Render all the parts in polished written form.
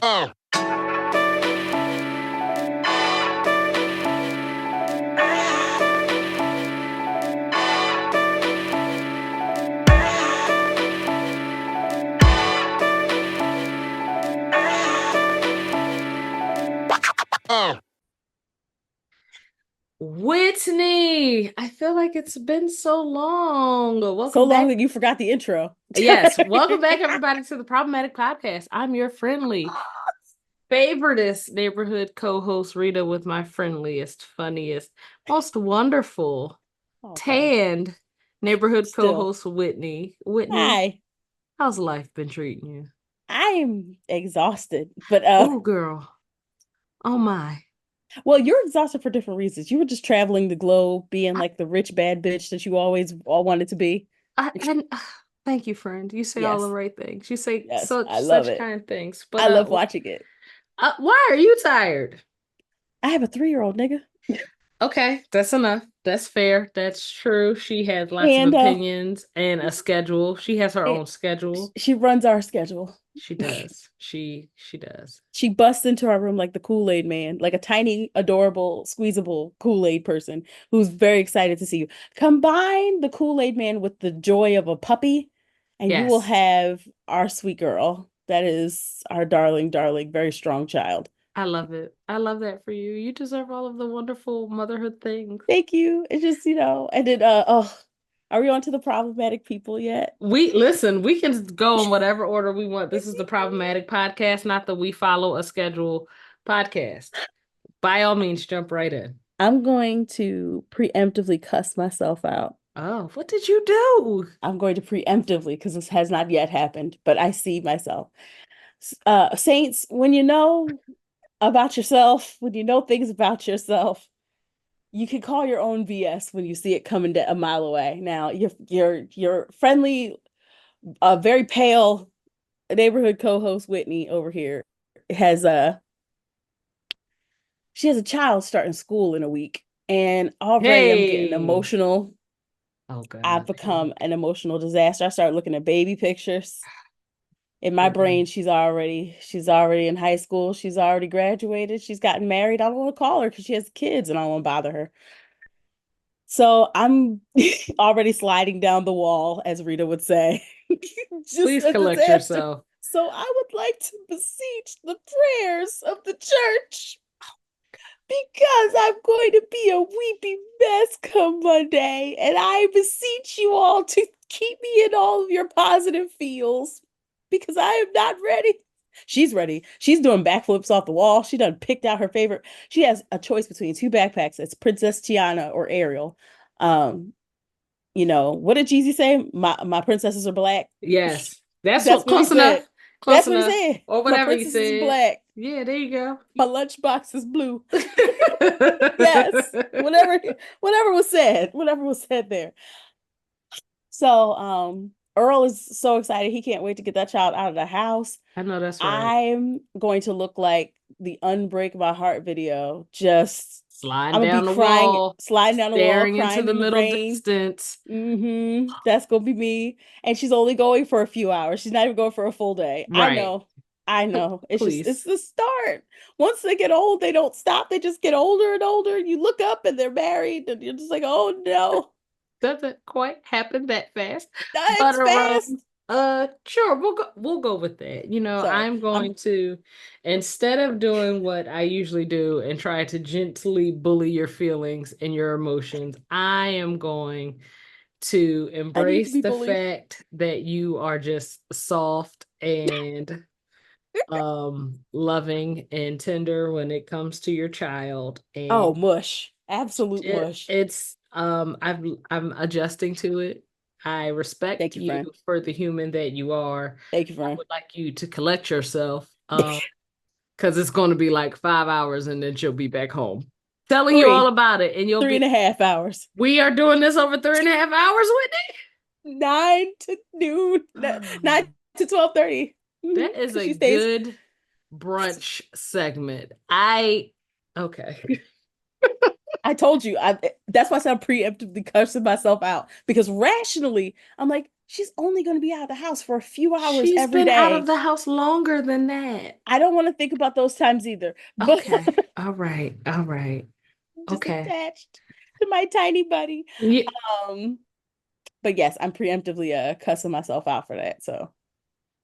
Oh. Oh. Whitney, I feel like it's been so long. So Welcome long back. that you forgot the intro. Yes, welcome back, everybody, to the Problematic Podcast. I'm your friendly, favoriteest neighborhood co-host, Rita, with my friendliest, funniest, most wonderful, Okay. tanned neighborhood Still. co-host, Whitney. Whitney, Hi. how's life been treating you? I'm exhausted, but Oh, girl. Oh, my. well, you're exhausted for different reasons. You were just traveling the globe, being like the rich bad bitch that you always all wanted to be. And thank you, friend. You say all the Yes. right things. You say Yes. I love such it. kind things. But I love watching it. why are you tired? I have a 3-year-old nigga. Okay, that's enough. That's fair. That's true. She has lots of And opinions and a schedule. She has her it, own schedule. she runs our schedule. She does. She does. She busts into our room like the Kool-Aid man, like a tiny, adorable, squeezable Kool-Aid person who's very excited to see you. Combine the Kool-Aid man with the joy of a puppy, and you will Yes. have our sweet girl. That is our darling, darling, very strong child. I love it. I love that for you. You deserve all of the wonderful motherhood things. Thank you. It's just, and then are we on to the problematic people yet? We can go in whatever order we want. This is the Problematic Podcast, not the We Follow a Schedule podcast. By all means, jump right in. I'm going to preemptively cuss myself out. Oh, what did you do? I'm going to preemptively because this has not yet happened, but I see myself. Saints, when you know about yourself, when you know things about yourself, you can call your own BS when you see it coming a mile away. Now, your friendly, very pale neighborhood co-host Whitney over here has she has a child starting school in a week, and already I'm getting Hey. emotional. Oh God. I've become an emotional disaster. I start looking at baby pictures. In my Okay. brain, she's already in high school. She's already graduated. She's gotten married. I don't want to call her because she has kids and I don't want to bother her. So I'm already sliding down the wall, as Rita would say. Just Please a collect disaster. yourself. So I would like to beseech the prayers of the church because I'm going to be a weepy mess come Monday. And I beseech you all to keep me in all of your positive feels because I am not ready. She's ready. She's doing backflips off the wall. She done picked out her favorite. She has a choice between two backpacks. It's Princess Tiana or Ariel. Um, what did Jeezy say? My princesses are black. Yes. That's That's what what he close enough. said. Close That's what he enough. said. Or My whatever you princesses is said. black. Yeah, there you go. My lunchbox is blue. Yes. Whatever was said. Whatever was said there. So Earl is so excited. He can't wait to get that child out of the house. I know that's right. I'm going to look like the Unbreak My Heart video. Just Sliding I'm gonna be down the crying, wall, sliding down the wall, staring into crying the in the middle rain. distance. That's gonna be me. And she's only going for a few hours. She's not even going for a full day. I Right. know. I know. It's Please. the start. Once they get old, they don't stop. They just get older and older. You look up and they're married, and you're just like, oh no. Doesn't quite happen that fast. But It's fast. sure, we'll go with that. Sorry. I'm I'm going to, instead of doing what I usually do and try to gently bully your feelings and your emotions, I am going to I need to embrace be the bullied. fact that you are just soft and loving and tender when it comes to your child. Oh, And mush. Absolute mush. I'm adjusting to it. I respect Thank you, you friend. for the human that you are. Thank you, I friend. would like you to collect yourself, because it's going to be like 5 hours and then she'll be back home telling you all Three. about it. And Three and a half hours. we are doing this over 3.5 hours, 9 to noon. Whitney. 9 to 12:30. That is Because a she stays. good brunch segment. Okay. I told you. That's why I said I'm preemptively cursing myself out. Because rationally, I'm like, She's only going to be out of the house for a few hours She's every been out of day. the house longer than that. I don't want to think about those times either, but Okay. All right. All right. I'm just Okay. attached to my tiny buddy. Yeah. Um, but yes, I'm preemptively cussing myself out for that. So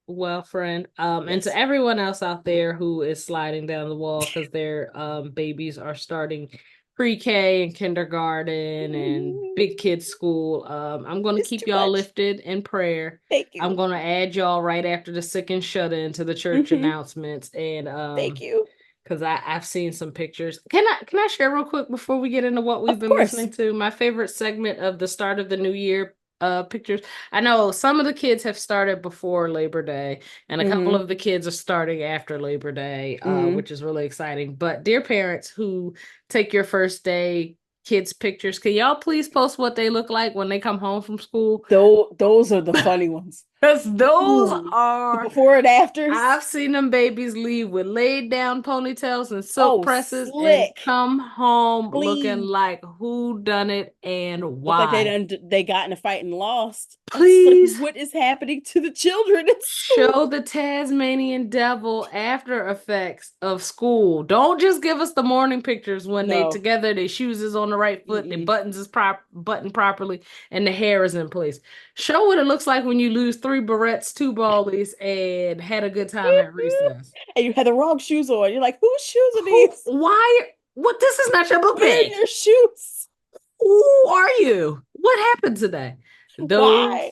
Well, friend, and to yes. everyone else out there who is sliding down the wall because their babies are starting pre-K and kindergarten and big kids school, I'm gonna It's keep too y'all much. lifted in prayer. Thank I'm you. gonna add y'all right after the sick and shut in to the church Hmm. announcements, and Thank you. because I've seen some pictures. Can I share real quick before we get into what we've Of been course. listening to? My favorite segment of the start of the new year pictures. I know some of the kids have started before Labor Day, and a couple Hmm. of the kids are starting after Labor Day, Hmm. which is really exciting. But dear parents who take your first day kids pictures, can y'all please post what they look like when they come home from school? Those are the funny ones. Because those Ooh, the are before and afters. I've seen them babies leave with laid down ponytails and silk Oh, presses and slick, come home looking clean. like who done it and Look like why. they got in a fight and lost. It's like, Please what is happening to the children at show school? the Tasmanian devil after effects of school. Don't just give us the morning pictures when they No. together, their shoes is on the right foot, their Mm-mm. buttons is buttoned properly, and the hair is in place. Show what it looks like when you lose 3 barrettes, 2 ballies, and had a good time at recess. And you had the wrong shoes on. You're like, whose shoes are Who? these? Why? What? This is not your book Where are bag. your shoes? Who are you? What happened today? Why?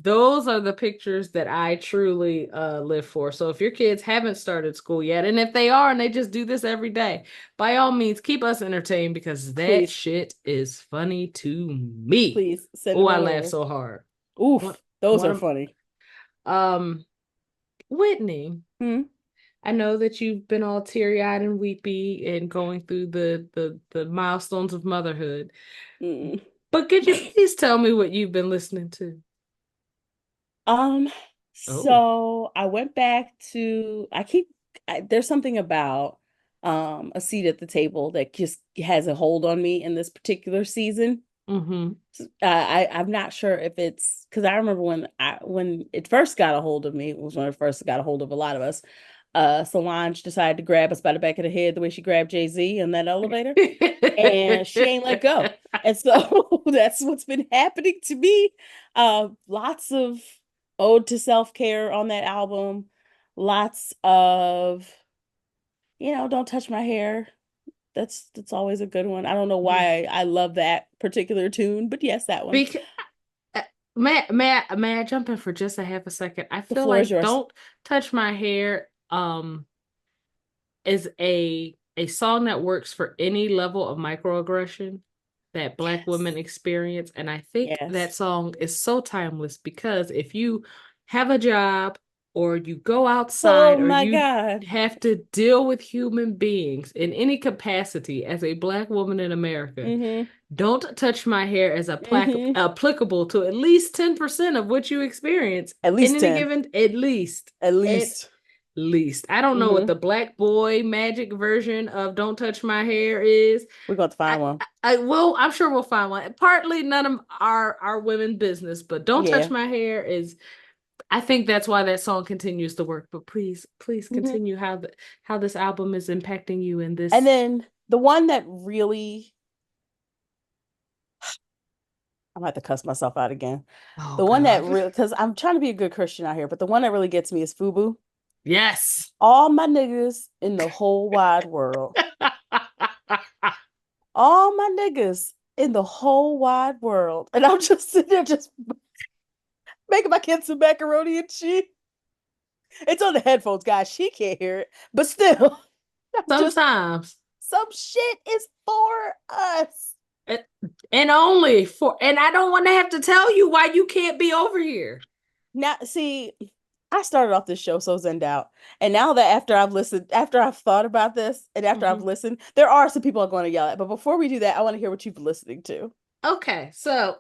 Those are the pictures that I truly live for. So if your kids haven't started school yet, and if they are and they just do this every day, by all means keep us entertained because that Please, shit is funny to me. please send Oh, them I on laugh over. so hard. One, Oof, those one are of funny. um Whitney. Hmm? I know that you've been all teary-eyed and weepy and going through the milestones of motherhood. Mm. But could you please tell me what you've been listening to? Um, Oh. so I went back to there's something about a seat at the table that just has a hold on me in this particular season. Mm-hmm. I'm not sure if it's because I remember when it first got a hold of me, it was when it first got a hold of a lot of us. Solange decided to grab us by the back of the head the way she grabbed Jay-Z in that elevator, and she ain't let go. And so that's what's been happening to me. Lots of ode to self-care on that album. Lots of, don't touch my hair. That's always a good one. I don't know why I love that particular tune, but yes, that one. Because may I jump in for just a half a second? I The feel floor is like yours. Don't Touch My Hair is a song that works for any level of microaggression that Black Yes. women experience. And I think that Yes. song is so timeless because if you have a job or you go Oh outside or my you God. have to deal with human beings in any capacity as a Black woman in America, Mm-hmm. Don't Touch My Hair is Mm-hmm. applicable to at least 10% of what you experience At in least any 10. given, At at least. least. I don't know what Mm-hmm. the Black boy magic version of Don't Touch My Hair is. We're going to find one. I'm sure we'll find one. Partly none of our women business, but Don't Touch Yeah. My Hair is I think that's why that song continues to work. But please Mm-hmm. continue how this album is impacting you in And this. then the one that really, I'm going to have to cuss myself out again. Oh The one that God. really, because I'm trying to be a good Christian out here, but the one that really gets me is FUBU. Yes. All my niggas in the whole wide world. All my niggas in the whole wide world. And I'm just sitting there just making my kids some macaroni and cheese. It's on the headphones, guys. She can't hear it. But still, I'm just Sometimes. some shit is for us. And and only for and I don't want to have to tell you why you can't be over here. Now, see, I started off this show so zenned out. And now that after I've thought about this and after I've Mhm. listened, there are some people I'm going to yell at. But before we do that, I want to hear what you've been listening to. Okay, so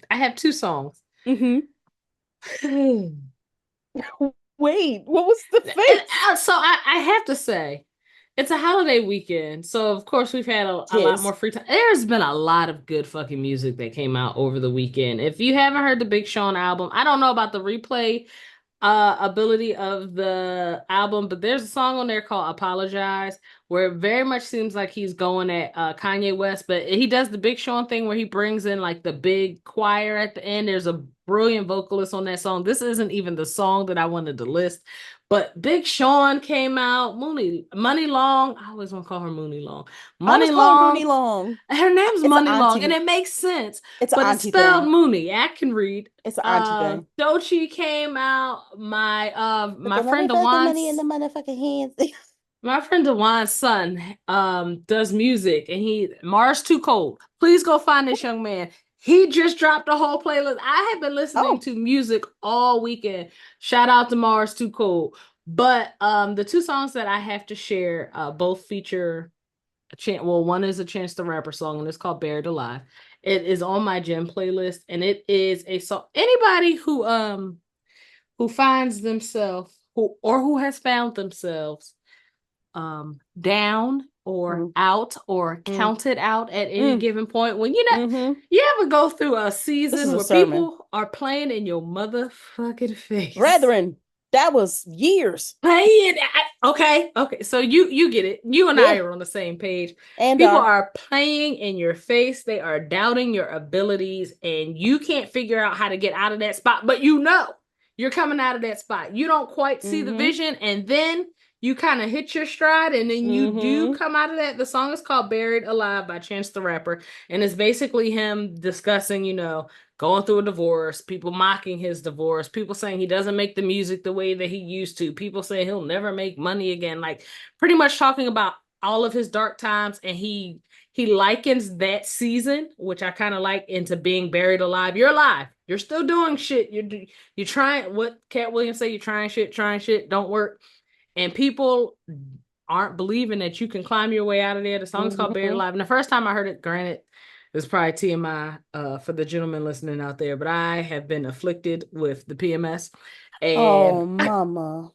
I have 2 songs. Mm-hmm. And Wait, what was the face? so I have to say, It's a holiday weekend, so of course we've had a lot more Tis. free time. There's been a lot of good fucking music that came out over the weekend. If you haven't heard the Big Sean album, I don't know about the replay ability of the album, but there's a song on there called Apologize, where it very much seems like he's going at Kanye West, but he does the Big Sean thing where he brings in like the big choir at the end. There's a brilliant vocalist on that song. This isn't even the song that I wanted to list, but Big Sean came out. Money Long. I always want to call her Mooney Long. I always Money call her Mooney Long. Long. Her name's It's an Money Long, and auntie. it makes sense, It's an but it's auntie spelled thing. Mooney. I can read. It's an auntie thing. Dochi came out. Put the My friend motherfucking money in Dewan's the motherfucking hands. my friend Dewan's son does music, and he Mars Too Cold. Please go find this young man. He just dropped a whole playlist. I have been listening Oh. to music all weekend. Shout out to Mars Too Cold. But the two songs that I have to share both feature a chance. Well, one is a Chance the Rapper song, and it's called Buried Alive. It is on my gym playlist, and it is a song. Anybody who finds themselves who has found themselves down or Mm, out or mm, counted out at any mm, given point, when mm-hmm. you ever go through a This is season a where sermon. people are playing in your motherfucking face. Brethren, that was years. Playing. Okay. So you get it. You and I Yeah. are on the same page. And People are playing in your face. They are doubting your abilities, and you can't figure out how to get out of that spot. But you know you're coming out of that spot. You don't quite see the mm-hmm. vision, and then you kind of hit your stride, and then you do Mm-hmm. come out of that. The song is called "Buried Alive" by Chance the Rapper, and it's basically him discussing, going through a divorce, people mocking his divorce, people saying he doesn't make the music the way that he used to, people saying he'll never make money again, like pretty much talking about all of his dark times. And he likens that season, which I kind of like, into being buried alive. You're alive. You're still doing shit. You're trying what Cat Williams say, you're trying shit, don't work. And people aren't believing that you can climb your way out of there. The song's called Buried Mm-hmm. Alive. And the first time I heard it, granted, it's probably TMI for the gentleman listening out there, but I have been afflicted with the PMS, and Oh, mama.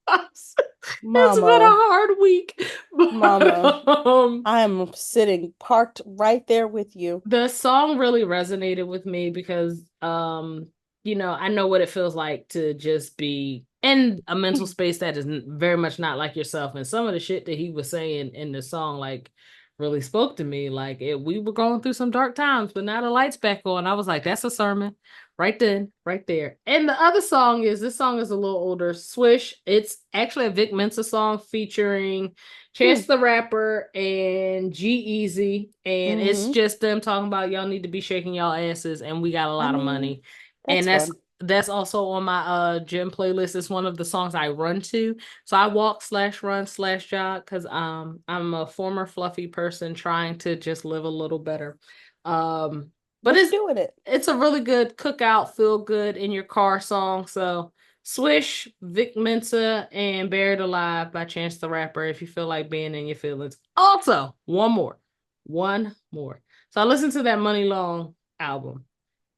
it's been a Mama. hard week. Mama. But, I am sitting parked right there with you. the song really resonated with me because, I know what it feels like to just be in a mental space that is very much not like yourself. And some of the shit that he was saying in the song, like, really spoke to me. Like, we were going through some dark times, but now the lights back on. I was like, that's a sermon right then, right there. And the other song is, this song is a little older, Swish. It's actually a Vic Mensa song featuring Hmm. Chance the Rapper and G-Eazy. And it's Mm-hmm. just them talking about y'all need to be shaking y'all asses, and we got a I lot of mean, money. And that's fun. that's also on my gym playlist. It's one of the songs I run to. So I walk slash run slash jog because I'm a former fluffy person trying to just live a little better. But But you're doing it. it's a really good cookout, feel good in your car song. So Swish, Vic Mensa, and Buried Alive by Chance the Rapper if you feel like being in your feelings. Also, one more. One more. So I listened to that Money Long album.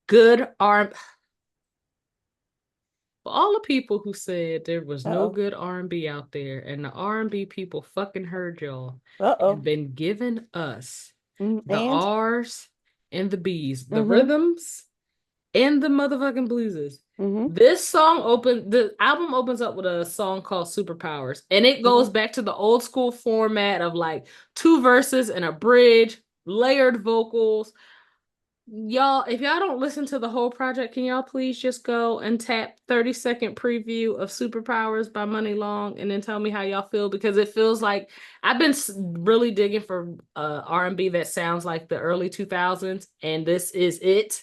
Good R. For all the people who said there was no Uh-oh. good R&B out there, and the R&B people fucking heard y'all and Uh-oh. been giving us the And R's and the B's, the mm-hmm. rhythms and the motherfucking blueses. Mm-hmm. The album opens up with a song called Superpowers, and it goes Mm-hmm. back to the old school format of like two verses and a bridge, layered vocals. Y'all, if y'all don't listen to the whole project, can y'all please just go and tap 30-second preview of Superpowers by Money Long and then tell me how y'all feel? Because it feels like I've been really digging for R&B that sounds like the early 2000s, and this is it.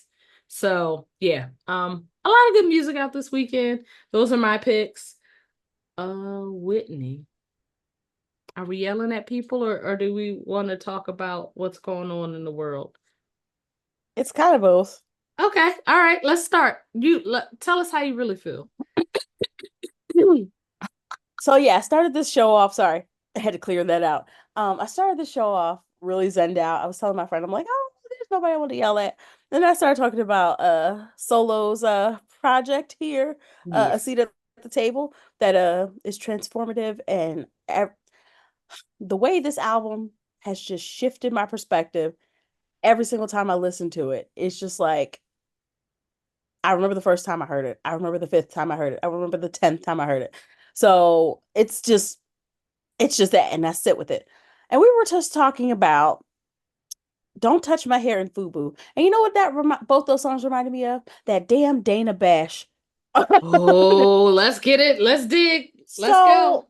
So yeah, a lot of good music out this weekend. Those are my picks. Whitney, are we yelling at people, or do we want to talk about what's going on in the world? It's kind of both. Okay, all right, let's start. Tell us how you really feel. So yeah, I started this show off. Sorry, I had to clear that out. I started the show off really zenned out. I was telling my friend, I'm like, oh, there's nobody I want to yell at. Then I started talking about Solo's project here, Yeah. a seat at the table that is transformative and The way this album has just shifted my perspective every single time I listen to it. It's just like, I remember the first time I heard it. I remember the fifth time I heard it. I remember the 10th time I heard it. So it's just that, and I sit with it. And we were just talking about Don't Touch My Hair and Fubu. And you know what both those songs reminded me of? That damn Dana Bash. Oh, let's get it. Let's dig. Let's go. So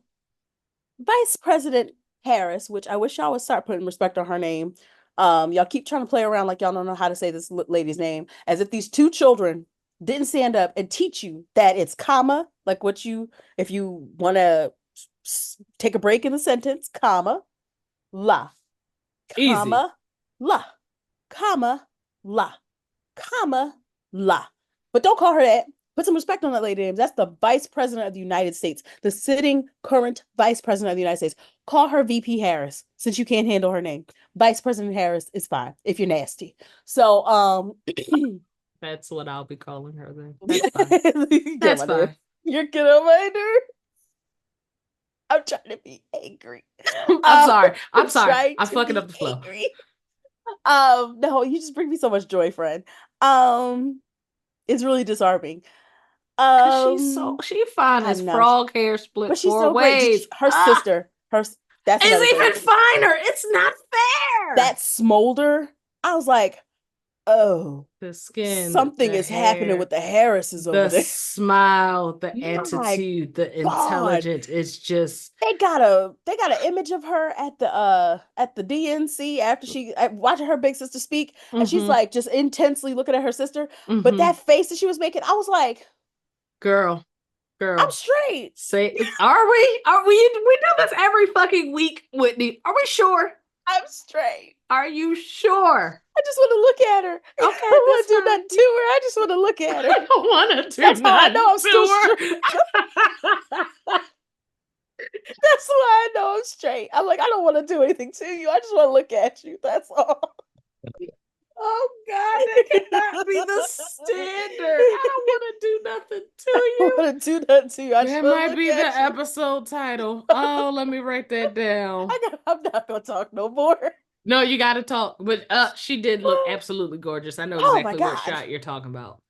Vice President Harris, which I wish y'all would start putting respect on her name. Y'all keep trying to play around like y'all don't know how to say this lady's name, as if these two children didn't stand up and teach you that it's comma, like if you want to take a break in the sentence, comma, la, Easy. comma, la, comma, la, comma, la. But don't call her that. Put some respect on that lady name. That's the Vice President of the United States, the sitting current Vice President of the United States. Call her VP Harris, since you can't handle her name. Vice President Harris is fine if you're nasty. So, That's what I'll be calling her then. That's fine. That's fine. You're getting on my nerve. I'm trying to be angry. I'm sorry. I'm fucking up the flow. Angry. No, you just bring me so much joy, friend. It's really disarming. She fine as frog hair split but she's four so ways. Great. Her sister, that's is even finer. It's not fair. That smolder. I was like, oh, the skin, something is happening with the Harrises over there. The smile, the attitude, the intelligence. It's just they got an image of her at the DNC after she watching her big sister speak, and she's like just intensely looking at her sister. But that face that she was making, I was like, girl, I'm straight. Are we? We do this every fucking week, Whitney. Are we sure? I'm straight. Are you sure? I just want to look at her. Okay, I don't want to do nothing to her. I just want to look at her. I don't want to do That's nothing how I know I'm still straight. That's why I know I'm straight. I'm like, I don't want to do anything to you. I just want to look at you. That's all. Oh God, that cannot be the standard. I don't want to do nothing to you. I want to do nothing to you. That might be the episode title. Oh, let me write that down. I'm not gonna talk no more. No, you got to talk. But she did look absolutely gorgeous. I know exactly what shot you're talking about.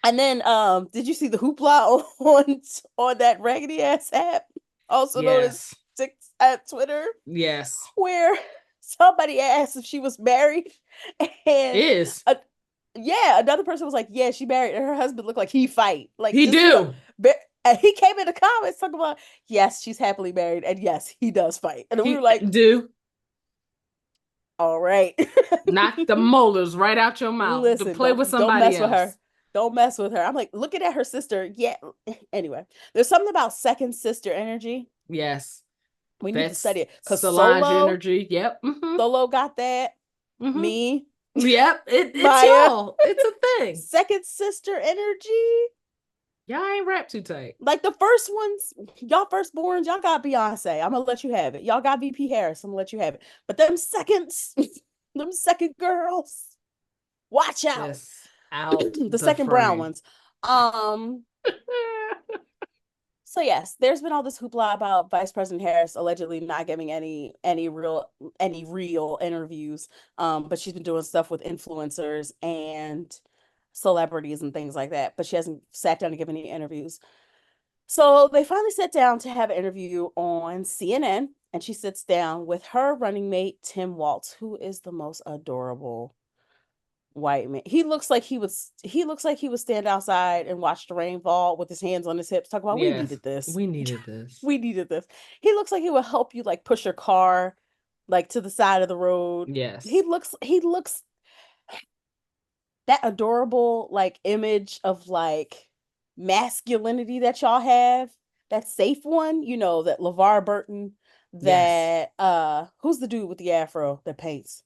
And then, did you see the hoopla on that raggedy ass app, also known as at Twitter? Yes. Where somebody asked if she was married, and another person was like, "Yeah, she married," and her husband looked like he fight, like he do. And he came in the comments talking about, yes, she's happily married, and yes, he does fight, and we were like, do. All right. Knock the molars right out your mouth. Listen, to play with somebody else. With her. Don't mess with her. I'm like, looking at her sister. Yeah. Anyway, there's something about second sister energy. Yes. We need to study it. Because Solange energy. Yep. Solo got that. Me. Yep. It's y'all. It's a thing. Second sister energy. Y'all ain't rap too tight. Like the first ones, y'all firstborns, y'all got Beyonce. I'm gonna let you have it. Y'all got VP Harris. I'm gonna let you have it. But them seconds, them second girls, watch out. Yes, out the second brown ones. So yes, there's been all this hoopla about Vice President Harris allegedly not giving any real interviews. But she's been doing stuff with influencers and celebrities and things like that, but she hasn't sat down to give any interviews. So they finally sat down to have an interview on CNN, and she sits down with her running mate Tim Walz, who is the most adorable white man. He looks like he would stand outside and watch the rain fall with his hands on his hips, talk about we needed this. We needed this. We needed this. He looks like he would help you like push your car like to the side of the road. Yes. He looks that adorable like image of like masculinity that y'all have, that safe one, you know, that LeVar Burton, that who's the dude with the afro that paints?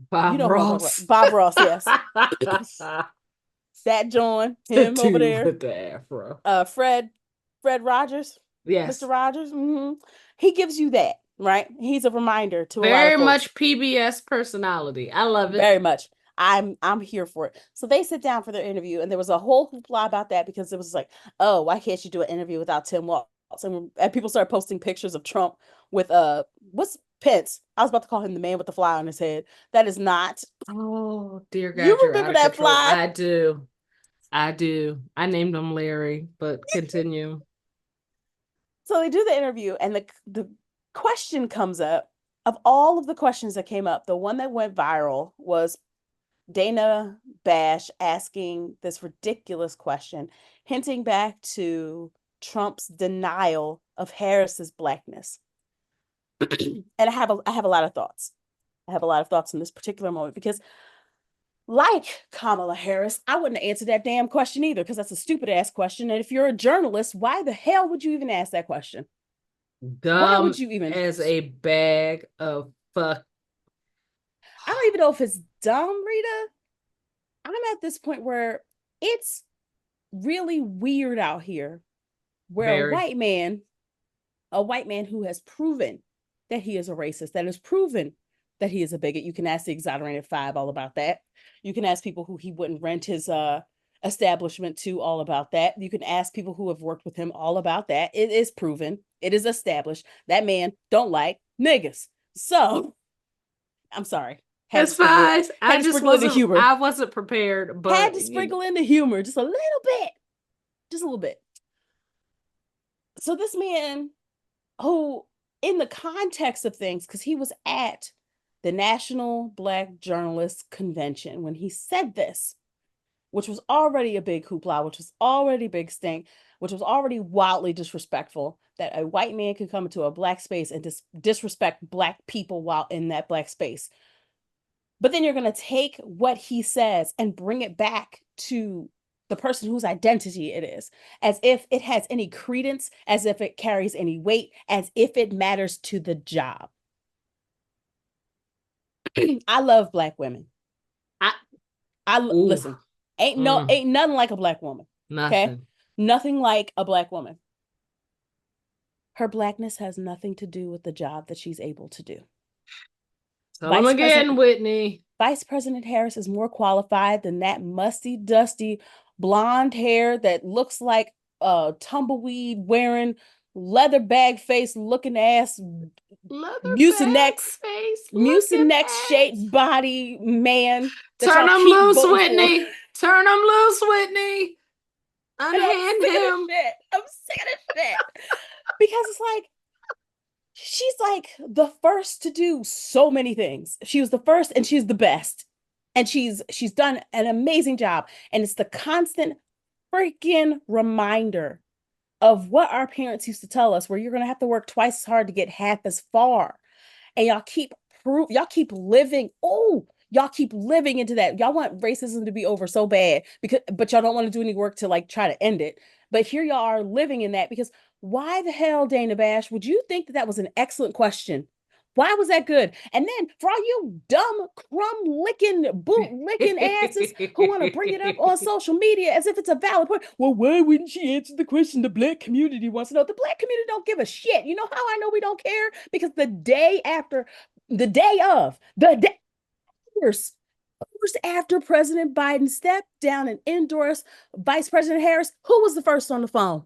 Bob Ross. Bob Ross, yes. That John, him the over there with the afro. Fred Rogers, yes, Mr. Rogers. He gives you that, right? He's a reminder to very much PBS personality. I love it very much. I'm here for it. So they sit down for their interview, and there was a whole hoopla about that because it was like, oh, why can't you do an interview without Tim Walz? and people started posting pictures of Trump with what's Pence? I was about to call him the man with the fly on his head. That is not. Oh, dear God, You you're out remember of that control. fly? I do. I do. I named him Larry, but continue. So they do the interview, and the question comes up. Of all of the questions that came up, the one that went viral was Dana Bash asking this ridiculous question, hinting back to Trump's denial of Harris's blackness. And I have a lot of thoughts. I have a lot of thoughts in this particular moment because, like Kamala Harris, I wouldn't answer that damn question either because that's a stupid ass question. And if you're a journalist, why the hell would you even ask that question? Why would Dumb you even? as a bag of fuck. I don't even know if it's dumb, Rita. I'm at this point where it's really weird out here where Very. a white man who has proven that he is a racist, that has proven that he is a bigot. You can ask the exonerated five all about that. You can ask people who he wouldn't rent his establishment to all about that. You can ask people who have worked with him all about that. It is proven. It is established. That man don't like niggas. So I'm sorry. It's fine. Had to sprinkle in the humor. I wasn't prepared, Had but to sprinkle in the humor just a little bit. Just a little bit. So this man who, in the context of things, because he was at the National Black Journalists Convention when he said this, which was already a big hoopla, which was already a big stink, which was already wildly disrespectful that a white man could come into a black space and disrespect black people while in that black space. But then you're going to take what he says and bring it back to the person whose identity it is, as if it has any credence, as if it carries any weight, as if it matters to the job. I love black women. I ooh, listen. mm, Ain't nothing like a black woman. Okay, nothing. nothing like a black woman. Her blackness has nothing to do with the job that she's able to do. Tell him Vice again, President Whitney. Vice President Harris is more qualified than that musty, dusty, blonde hair that looks like a tumbleweed wearing, leather bag face looking ass, Leatherback face looking mucinex shaped ass. body man that Turn y'all him keep loose, voting for. Whitney. Turn him loose, Whitney. And I'm Unhand sick of this him. shit. I'm sick of this shit. Because it's like, she's like the first to do so many things. She was the first and she's the best. And she's done an amazing job. And it's the constant freaking reminder of what our parents used to tell us, where you're gonna have to work twice as hard to get half as far. And y'all keep living. Oh, y'all keep living into that. Y'all want racism to be over so bad because but y'all don't want to do any work to like try to end it. But here y'all are living in that because why the hell, Dana Bash, would you think that that was an excellent question? Why was that good? And then for all you dumb crumb licking, boot licking asses who want to bring it up on social media as if it's a valid point. Well, why wouldn't she answer the question the black community wants to know? The black community don't give a shit. You know how I know we don't care? Because the day after, the day of, the day, hours, hours after President Biden stepped down and endorsed Vice President Harris, who was the first on the phone?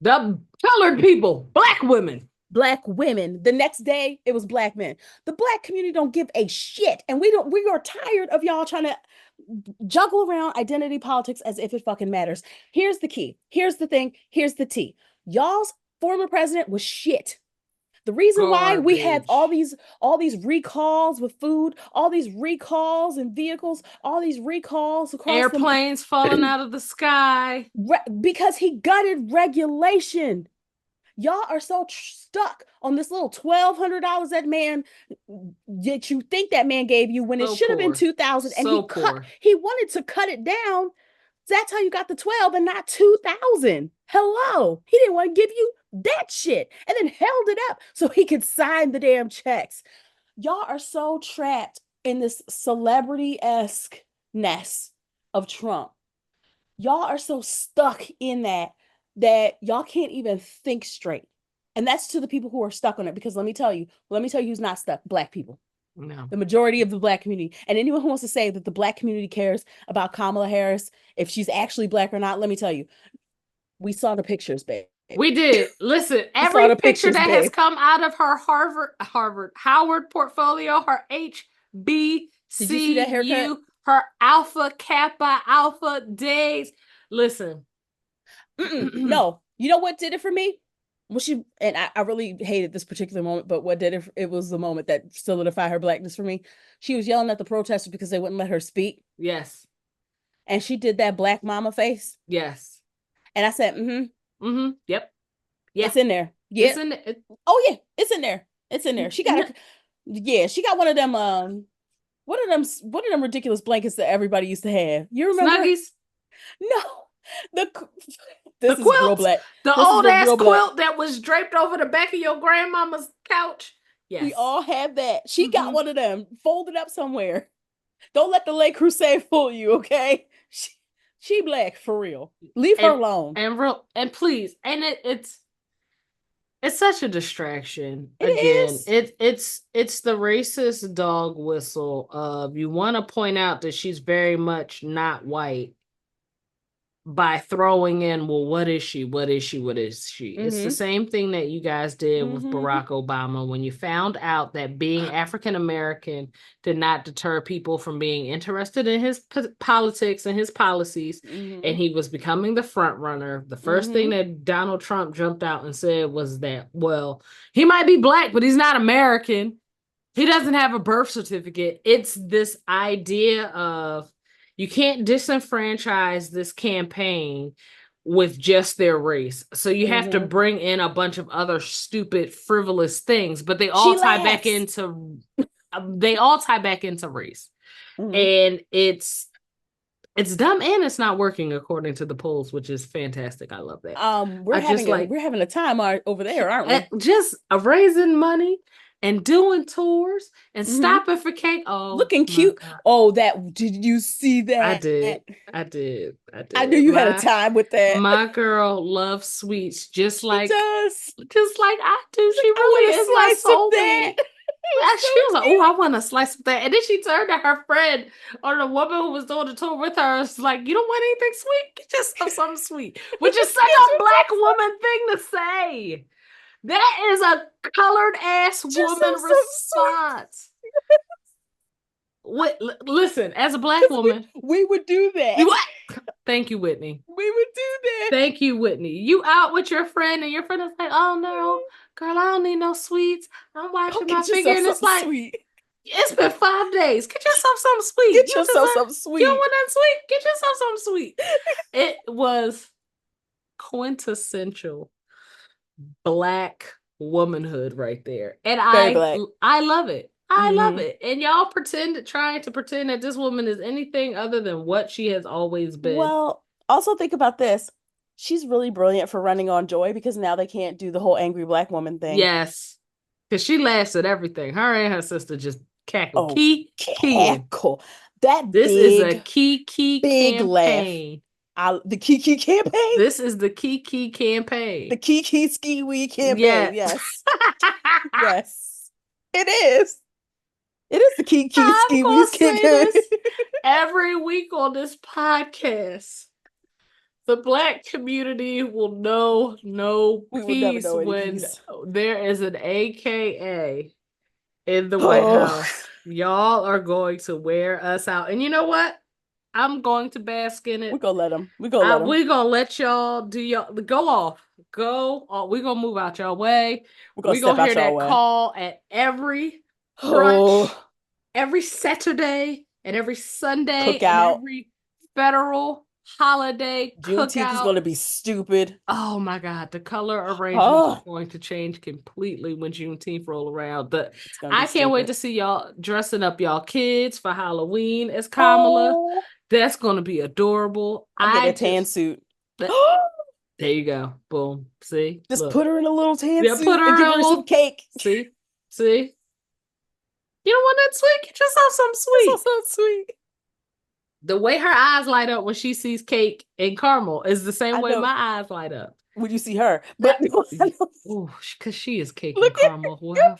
The colored people, black women. Black women. The next day, it was black men. The black community don't give a shit. And we are tired of y'all trying to juggle around identity politics as if it fucking matters. Here's the key. Here's the thing. Here's the tea. Y'all's former president was shit. The reason why we have Garbage. all these recalls with food, all these recalls in vehicles, all these recalls across Airplanes falling the out of the sky. because he gutted regulation. Y'all are so stuck on this little $1,200 that man that you think that man gave you when it So should have been poor. 2,000 and So poor. he wanted to cut it down. That's how you got the 12 and not 2,000. Hello. He didn't want to give you that shit and then held it up so he could sign the damn checks. Y'all are so trapped in this celebrity-esque ness of Trump. Y'all are so stuck in that y'all can't even think straight. And that's to the people who are stuck on it. Because let me tell you who's not stuck. Black people. No. The majority of the black community. And anyone who wants to say that the black community cares about Kamala Harris, if she's actually black or not, let me tell you, we saw the pictures, babe. We did. Listen, We saw every the picture pictures, that has babe. come out of her Howard portfolio, her Did you see that haircut? HBCU, her Alpha Kappa Alpha days. Listen. No. You know what did it for me? Well, I really hated this particular moment, but what did it was the moment that solidified her blackness for me. She was yelling at the protesters because they wouldn't let her speak. Yes. And she did that black mama face. Yes. And I said, mm-hmm. Mm-hmm. Yep. Yeah. It's in there. It's Yeah. in it. Oh yeah, it's in there. It's in there. She got a yeah, she got one of them what are them ridiculous blankets that everybody used to have? You remember? Snuggies. No. The The this is real quilt. black. The This is old ass real black. quilt that was draped over the back of your grandmama's couch. We Yes. all have that. She got Mm-hmm. one of them folded up somewhere. Don't let the late crusade fool you, okay? She black for real. Leave her alone. And please, and it's such a distraction. It Again, is. it's the racist dog whistle of you want to point out that she's very much not white by throwing in, well, what is she? What is she? What is she? It's the Mm-hmm. same thing that you guys did with Mm-hmm. Barack Obama when you found out that being African American did not deter people from being interested in his politics and his policies, and Mm-hmm. he was becoming the front runner. The first thing Mm-hmm. that Donald Trump jumped out and said was that, well, he might be black, but he's not American. He doesn't have a birth certificate. It's this idea of you can't disenfranchise this campaign with just their race. So you have to Mm-hmm. bring in a bunch of other stupid, frivolous things, but She laughs. they all tie back into race. Mm-hmm. And it's dumb and it's not working according to the polls, which is fantastic. I love that. We're I just like we're having a time over there, aren't we? just raising money and doing tours and Mm-hmm. stopping for cake. Oh Looking my cute. God. Oh, that did you see I that? did. I did. I I knew did. you had a time with that. My girl loves sweets She does. just like I do. She I really want is a my slice of that. soulmate. It was She was so like, "Oh, I want a slice of that." And then she turned to her friend or the woman who was doing the tour with her. It's like, "You don't want anything sweet? Get yourself something sweet," which is such cute. a black woman thing to say. That is a colored ass Get yourself woman something sweet. response. What? Listen, as a black Because woman, we would do that. what? Thank you, Whitney. We would do that. Thank you, Whitney. You out with your friend, and your friend is like, "Oh no, girl, I don't need no sweets. I'm Go washing my get finger," yourself and it's something like, sweet. it's been 5 days. Get yourself something sweet. Get You yourself deserve. something You don't sweet. want nothing sweet. Get yourself something sweet. It was quintessential black womanhood right there, and Very black. I love it. I love Mm-hmm. it. And y'all trying to pretend that this woman is anything other than what she has always been. Well, also think about this. She's really brilliant for running on joy because now they can't do the whole angry black woman thing. Yes, because she laughs at everything. Her and her sister just cackle. Oh, Keying. cackle. That This is a key big laugh. campaign. The Kiki campaign? This is the key The campaign. Kiki Ski Wee Yeah. campaign. Yes. Yes. It is. It is the Kiki I'm Ski gonna Wee say campaign. this every week on this podcast. The black community will know no We will never peace know any when peace. there is an AKA in the White Oh, House. Y'all are going to wear us out. And you know what? I'm going to bask in we it. gonna let them. We gonna let them. We're gonna let y'all do y'all go off. Go off. We're gonna move out y'all way. We're gonna We're step gonna out hear y'all that way. call at every brunch, Oh, every Saturday, and every Sunday, and cookout. every federal holiday Juneteenth is cookout. gonna be stupid. Oh my God, the color arrangements are Oh, going to change completely when Juneteenth roll around. it's gonna be I can't wait stupid. to see y'all dressing up y'all kids for Halloween as Kamala. Oh, That's going to be adorable. I'm getting a tan suit. There you go. Boom. See? Just Look. put her in a little tan Yeah, put suit and her give in a her some little. cake. See? See? You don't want that sweet? Get yourself some It's sweet. so sweet. The way her eyes light up when she sees cake and caramel is the same I way know my eyes light up. when you see her, but That, oh, because she is cake and look at caramel. Well,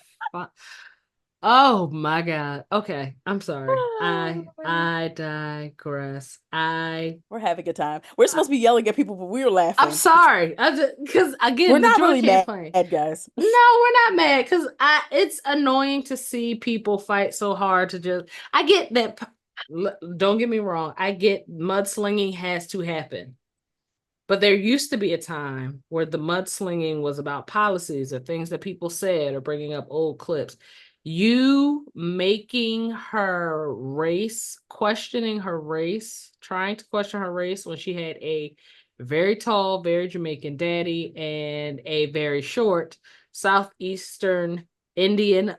Oh my God. Okay, I'm sorry. I digress. We're having a time. We're I supposed to be yelling at people, but we're I'm laughing. sorry. I just because We're again the not joy really can't mad, play. guys. No, we're not mad because I it's annoying to see people fight so hard to just I get that don't get me wrong, I get mudslinging has to happen. But there used to be a time where the mudslinging was about policies or things that people said or bringing up old clips. You making her race, questioning her race, trying to question her race when she had a very tall, very Jamaican daddy and a very short Southeastern Indian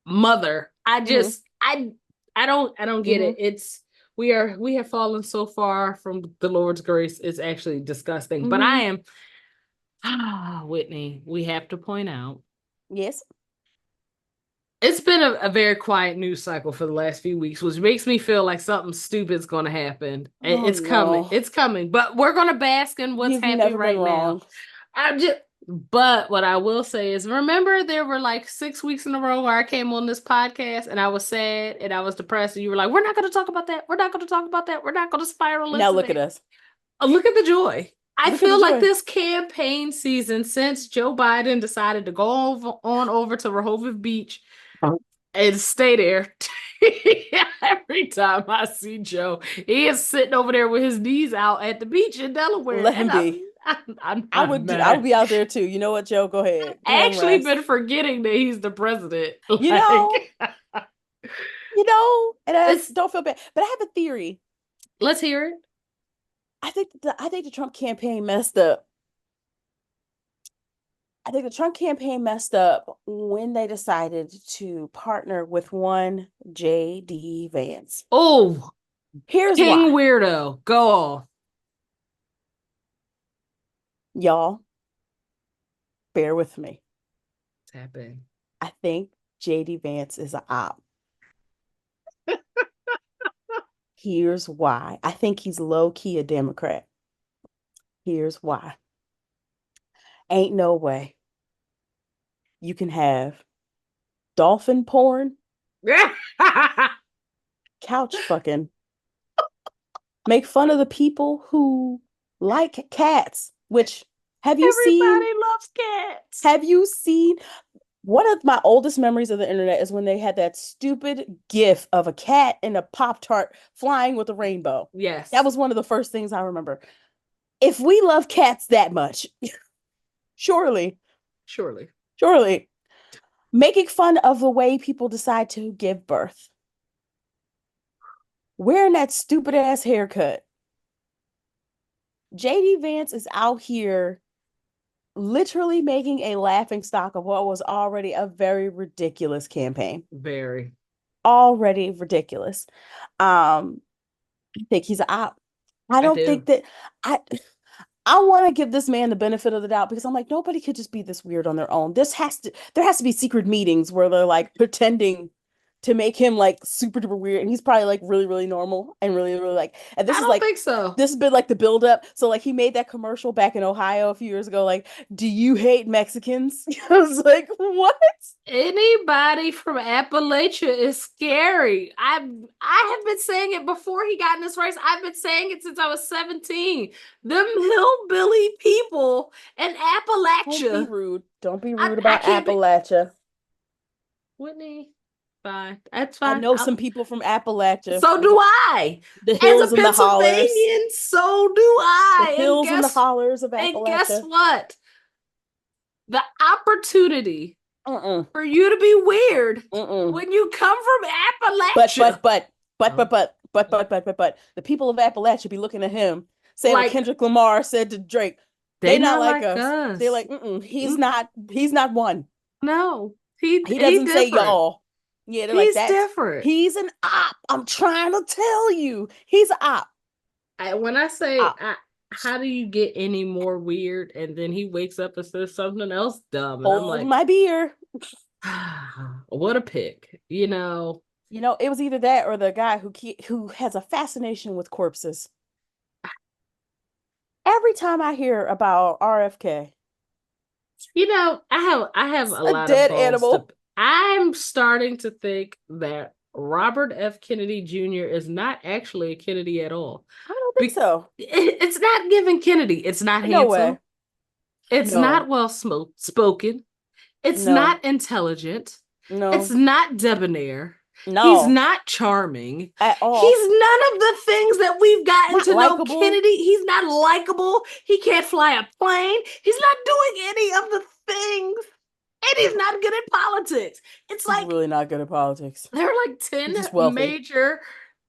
mother. Hmm. I don't get Hmm. it. We have fallen so far from the Lord's grace. It's actually disgusting. But I Hmm. am Whitney, we have to point out Yes. it's been a very quiet news cycle for the last few weeks, which makes me feel like something stupid's going to happen. Oh It's coming. no. It's coming. But we're going to bask in what's You've happening never been right now. wrong. I'm just, but what I will say is, remember there were like 6 weeks in a row where I came on this podcast and I was sad and I was depressed, and you were like, "We're not going to talk about that. We're not going to talk about that. We're not going to spiral Now into look at that." us. Look at the joy. I Look at the feel like joy. this campaign season, since Joe Biden decided to go on over to Rehoboth Beach and stay there. Every time I see Joe, he is sitting over there with his knees out at the beach in Delaware, Let him and be. I'm I not would do. I would mad. be out there too. You know what, Joe? Go ahead. Go ahead and Actually, rest. been forgetting that he's the president. You know. Like, And I it's don't feel bad. But I have a theory. let's hear it. I think the Trump campaign messed up. I think the Trump campaign messed up when they decided to partner with one J.D. Vance. Oh, Here's King why, Weirdo, go off. y'all. Bear with me. Tap in. I think J.D. Vance is a op. Here's why. I think he's low key a Democrat. Here's why. Ain't no way you can have dolphin porn, couch fucking, make fun of the people who like cats, which have you seen? Everybody loves cats. Have you seen? One of my oldest memories of the internet is when they had that stupid gif of a cat and a Pop Tart flying with a rainbow. That Yes, was one of the first things I remember. If we love cats that much, surely, surely. surely, making fun of the way people decide to give birth, wearing that stupid ass haircut. JD Vance is out here literally making a laughing stock of what was already a very ridiculous campaign. Very. Already ridiculous. I think he's a op. I I don't do. think that I I want to give this man the benefit of the doubt because I'm like, nobody could just be this weird on their own. There has to be secret meetings where they're like pretending to make him like super duper weird, and he's probably like really, really normal and really, really like, and I don't think so. this has been like the build up. So like he made that commercial back in Ohio a few years ago, like, do you hate Mexicans? I was like, what? Anybody from Appalachia is scary. I have been saying it before he got in this race. I've been saying it since I was 17. Them hillbilly people in Don't be Appalachia. rude. Don't be I rude I about can't be Appalachia. Whitney. Fine. That's I fine. know some people from Appalachia. So do I. The As a hills and the hollers. Pennsylvanian, so do The I. hills and the hollers of And guess Appalachia. what? The opportunity Mm-mm. for you to be weird Mm-mm. when you come from But Appalachia. but but but Oh, but but but but but but but the people of Appalachia be looking at him, say what like Kendrick Lamar said to Drake. they They not not like like us. They're us. like, mm-mm, Mm, he's not one. no, He he doesn't say different. y'all. Yeah, they're like, He's that's different. he's an op. I'm trying to tell you. He's an op. When I say, Op. how do you get any more weird? And then he wakes up and says something else dumb, and I'm Hold like, my beer. what a pick, you know. It was either that or the guy who has a fascination with corpses. Every time I hear about RFK, I have a a lot of dead balls to animal. I'm starting to think that Robert F. Kennedy Jr. is not actually a Kennedy at all. I don't think so. It's not giving Kennedy. It's not No way. handsome. It's No. not well spoken. It's No. not intelligent. It's No. not debonair. He's No. not charming. At all. He's none of the things that we've gotten Not to know likable. Kennedy. He's not likable. He can't fly a plane. He's not doing any of the things. And he's not good at politics. It's He's like really not good at politics. there are like He's 10 just wealthy. major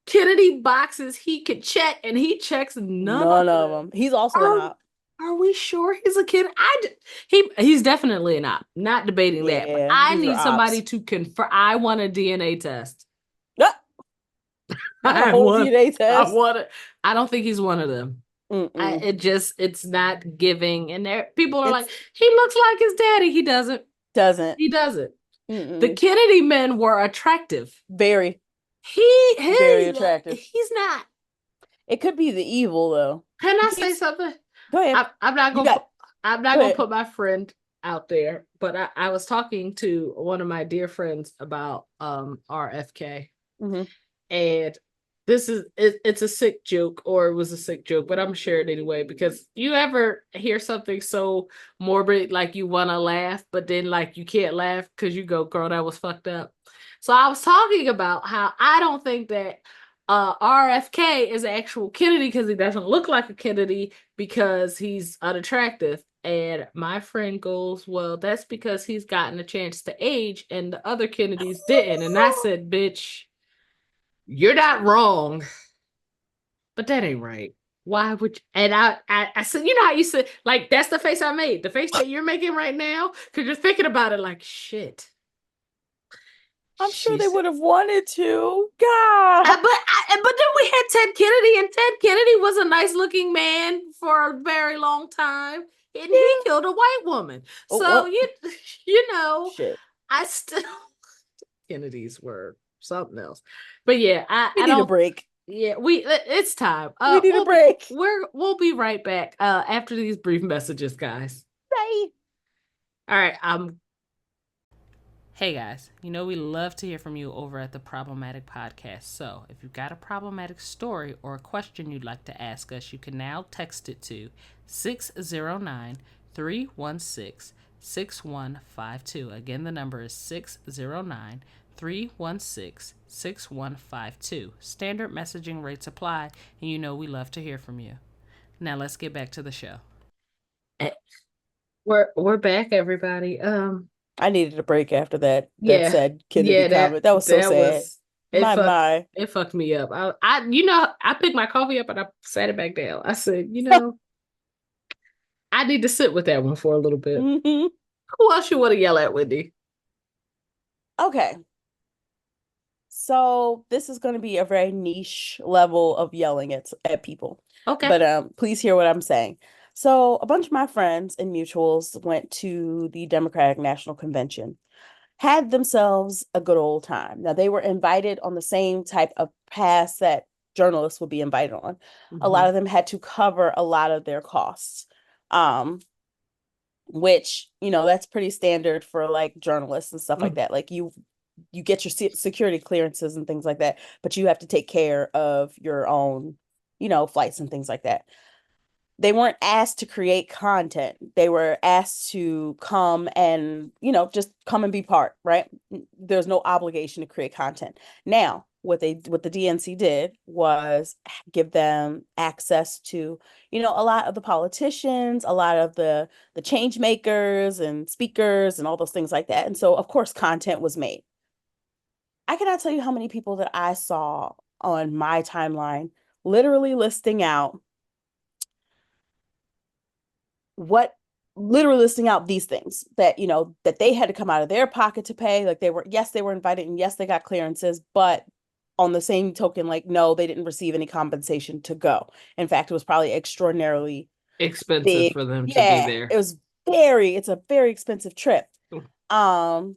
Kennedy boxes he could check, and he checks none of None of them. them. He's also an Are op. are we sure he's a kid? He's definitely an op. Not debating that, but Yeah, I these are need somebody ops. to confirm. I want a DNA test. Ah, not a I whole want. DNA I test. want it. I don't think he's one of them. Mm-mm. It's not giving. And there, people are like, It's he looks like his daddy. He doesn't. doesn't. He doesn't. The Mm-mm. Kennedy men were attractive. Very, very His attractive. he's not. It could be the evil though. Can He I say keeps. something? Go ahead. I'm not You gonna put got. I'm not Go gonna ahead. put my friend out there, but I was talking to one of my dear friends about RFK, Hmm. and it's a sick joke, or it was a sick joke, but I'm sure it anyway, because you ever hear something so morbid like you want to laugh, but then like you can't laugh because you go, girl, that was fucked up. So I was talking about how I don't think that RFK is an actual Kennedy because he doesn't look like a Kennedy because he's unattractive. And my friend goes, well, that's because he's gotten a chance to age and the other Kennedys didn't. And I said, bitch, you're not wrong, but that ain't right. Why would you? And I said, you know how you said, like, that's the face I made, the face that you're making right now, because you're thinking about it like, shit. I'm sure they She's would have wanted to. God. but then we had Ted Kennedy, and Ted Kennedy was a nice looking man for a very long time, and he Yeah. killed a white woman. Oh So well. you know, Shit. I still Kennedys were something else. But yeah, We I need a don't. break. Yeah, it's time. We need a break. We'll be right back after these brief messages, guys. Bye. All right, hey guys, you know we love to hear from you over at the Problematic Podcast. So if you've got a problematic story or a question you'd like to ask us, you can now text it to 609-316-6152. Again, the number is 609-316-6152. Standard messaging rates apply, and you know we love to hear from you. Now let's get back to the show. We're back, everybody. I needed a break after that Yeah, said Kennedy yeah, comment. That was so that sad. was it. My. It fucked me up. I picked my coffee up and I sat it back down. I said, I need to sit with that one for a little bit. Hmm. Who else you want to yell at, Whitney? Okay. So this is going to be a very niche level of yelling at people. Okay. But please hear what I'm saying. So a bunch of my friends and mutuals went to the Democratic National Convention, had themselves a good old time. Now they were invited on the same type of pass that journalists would be invited on. A lot Mm-hmm. of them had to cover a lot of their costs. Which, that's pretty standard for like journalists and stuff like that. Like you get your security clearances and things like that, but you have to take care of your own, flights and things like that. They weren't asked to create content. They were asked to come and, just come and be part, right? There's no obligation to create content. Now, what the DNC did was give them access to, a lot of the politicians, a lot of the change makers and speakers and all those things like that. And so, of course, content was made. I cannot tell you how many people that I saw on my timeline literally listing out what literally listing out these things that that they had to come out of their pocket to pay. Like they were invited, and yes, they got clearances, but on the same token, like, no, they didn't receive any compensation to go. In fact, it was probably extraordinarily Expensive big. for them to be Yeah, there. it's a very expensive trip. um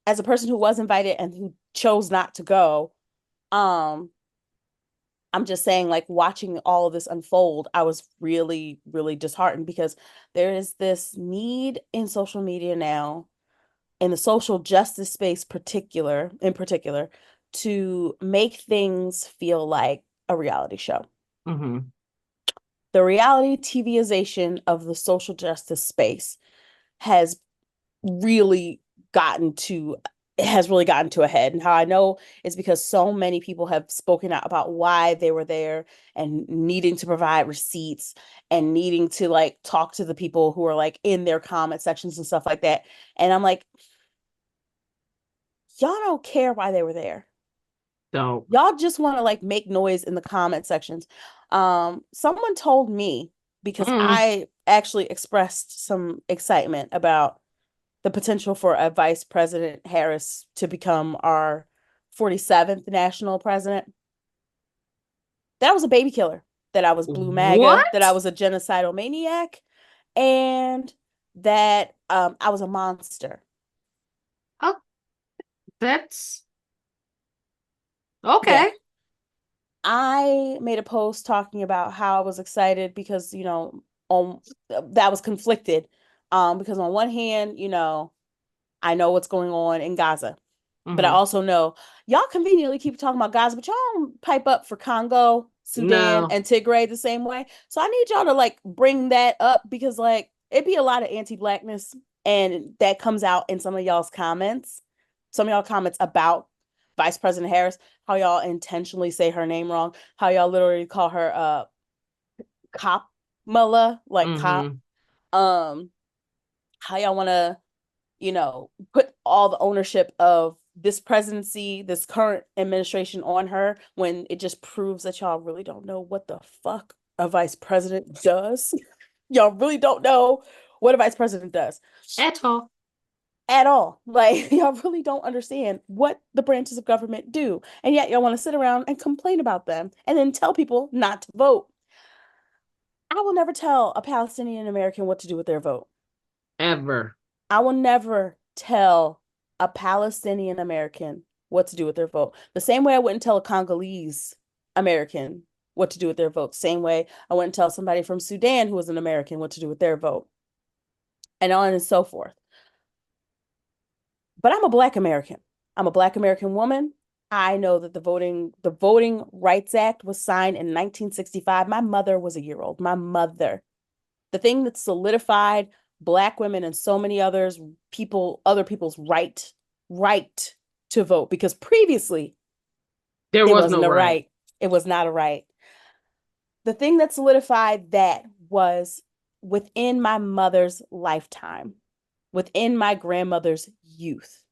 as a person who was invited and who chose not to go, um I'm just saying, like, watching all of this unfold, I was really, really disheartened because there is this need in social media now in the social justice space in particular to make things feel like a reality show. Hmm. The reality TVization of the social justice space has really gotten to has really gotten to a head. And how I know is because so many people have spoken out about why they were there and needing to provide receipts and needing to like talk to the people who are like in their comment sections and stuff like that. And I'm like, y'all don't care why they were there. Don't. Y'all just want to like make noise in the comment sections. Someone told me because Mm. I actually expressed some excitement about the potential for a Vice President Harris to become our 47th national president. That I was a baby killer, that I was blue MAGA, that I What? was a genocidal maniac, and that I was a monster. Oh, that's Yeah. okay. I made a post talking about how I was excited because, on that was conflicted. Because on one hand, I know what's going on in Gaza. But I Hmm. also know y'all conveniently keep talking about Gaza, but y'all don't pipe up for Congo, Sudan, No, and Tigray the same way. So I need y'all to like bring that up because like it'd be a lot of anti-blackness and that comes out in some of y'all's comments. Some of y'all comments about Vice President Harris, how y'all intentionally say her name wrong, how y'all literally call her Kamala, like cop. hmm. Um, how y'all want to put all the ownership of this presidency, this current administration on her when it just proves that y'all really don't know what the fuck a vice president does. Y'all really don't know what a vice president does At all. at all. Like, y'all really don't understand what the branches of government do. And yet, y'all want to sit around and complain about them and then tell people not to vote. I will never tell a Palestinian American what to do with their vote. Ever. I will never tell a Palestinian American what to do with their vote. The same way I wouldn't tell a Congolese American what to do with their vote. Same way I wouldn't tell somebody from Sudan who was an American what to do with their vote, and on and so forth. But I'm a Black American. I'm a Black American woman. I know that the Voting Rights Act was signed in 1965. My mother was a year old. My mother. The thing that solidified Black women and so many other people's right to vote, because previously There it was no wasn't a right. right. It was not a right. The thing that solidified that was within my mother's lifetime, within my grandmother's youth.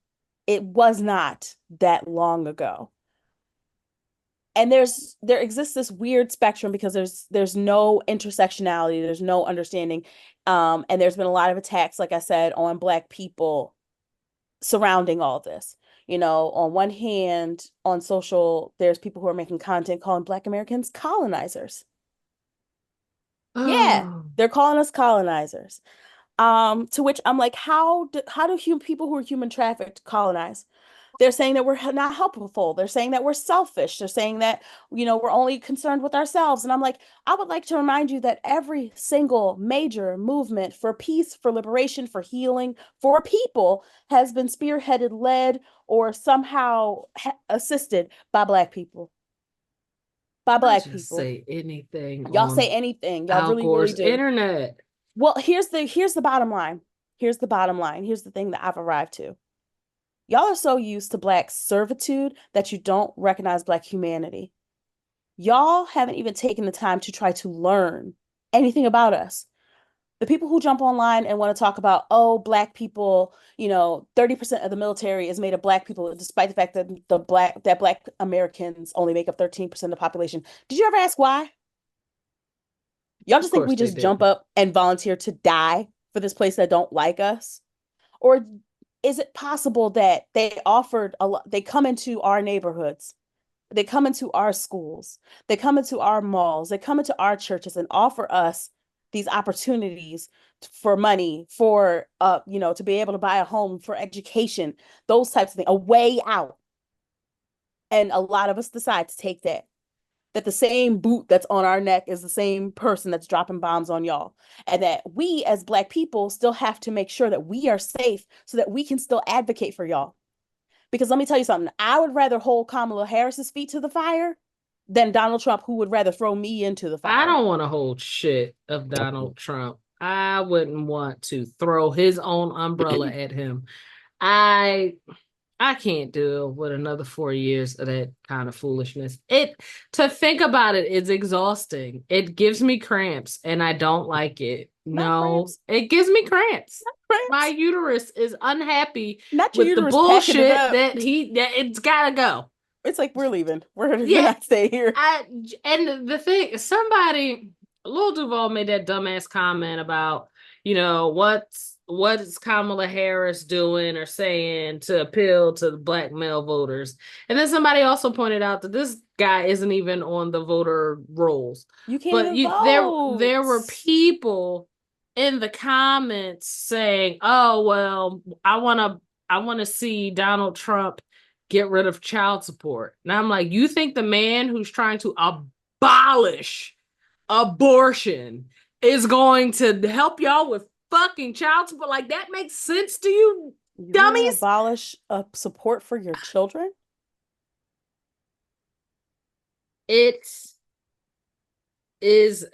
It was not that long ago. And there exists this weird spectrum because there's no intersectionality, there's no understanding, and there's been a lot of attacks, like I said, on Black people surrounding all this. On one hand, on social, there's people who are making content calling Black Americans colonizers. Yeah, Oh, they're calling us colonizers. To which I'm like, how do people who are human trafficked colonize? They're saying that we're not helpful. They're saying that we're selfish. They're saying that, we're only concerned with ourselves. And I'm like, I would like to remind you that every single major movement for peace, for liberation, for healing, for people has been spearheaded, led, or somehow assisted by Black people. By I Black just people. say anything Y'all say on anything. Y'all Al really, really Gore's do. internet. Well, here's the bottom line. Here's the bottom line. Here's the thing that I've arrived to. Y'all are so used to Black servitude that you don't recognize Black humanity. Y'all haven't even taken the time to try to learn anything about us. The people who jump online and want to talk about, oh, Black people, 30% of the military is made of Black people, despite the fact that Black Americans only make up 13% of the population. Did you ever ask why? Y'all Of just think course we they just jump didn't. up and volunteer to die for this place that don't like us? Or is it possible that they come into our neighborhoods, they come into our schools, they come into our malls, they come into our churches and offer us these opportunities for money, for to be able to buy a home, for education, those types of things, a way out. And a lot of us decide to take that. that the same boot that's on our neck is the same person that's dropping bombs on y'all. And that we as Black people still have to make sure that we are safe so that we can still advocate for y'all. Because let me tell you something, I would rather hold Kamala Harris's feet to the fire than Donald Trump, who would rather throw me into the I fire. don't want to hold shit of Donald Trump. I wouldn't want to throw his own umbrella at him. I I can't deal with another 4 years of that kind of foolishness. It To think about it is exhausting. It gives me cramps and I don't like it. Not No, cramps, it gives me cramps. not My cramps. uterus is unhappy Not your with the uterus packing it bullshit up. that it's gotta go. It's like we're leaving. We're Yeah, not staying here. I and the thing, somebody, Lil Duval made that dumbass comment about, what's Kamala Harris doing or saying to appeal to the black male voters, and then somebody also pointed out that this guy isn't even on the voter rolls, You can't but even there vote. were people in the comments saying, "Oh well, I want to see Donald Trump get rid of child support." And I'm like, you think the man who's trying to abolish abortion is going to help y'all with fucking child support? Like, that makes sense to you, You want to dummies? abolish support for your children? It is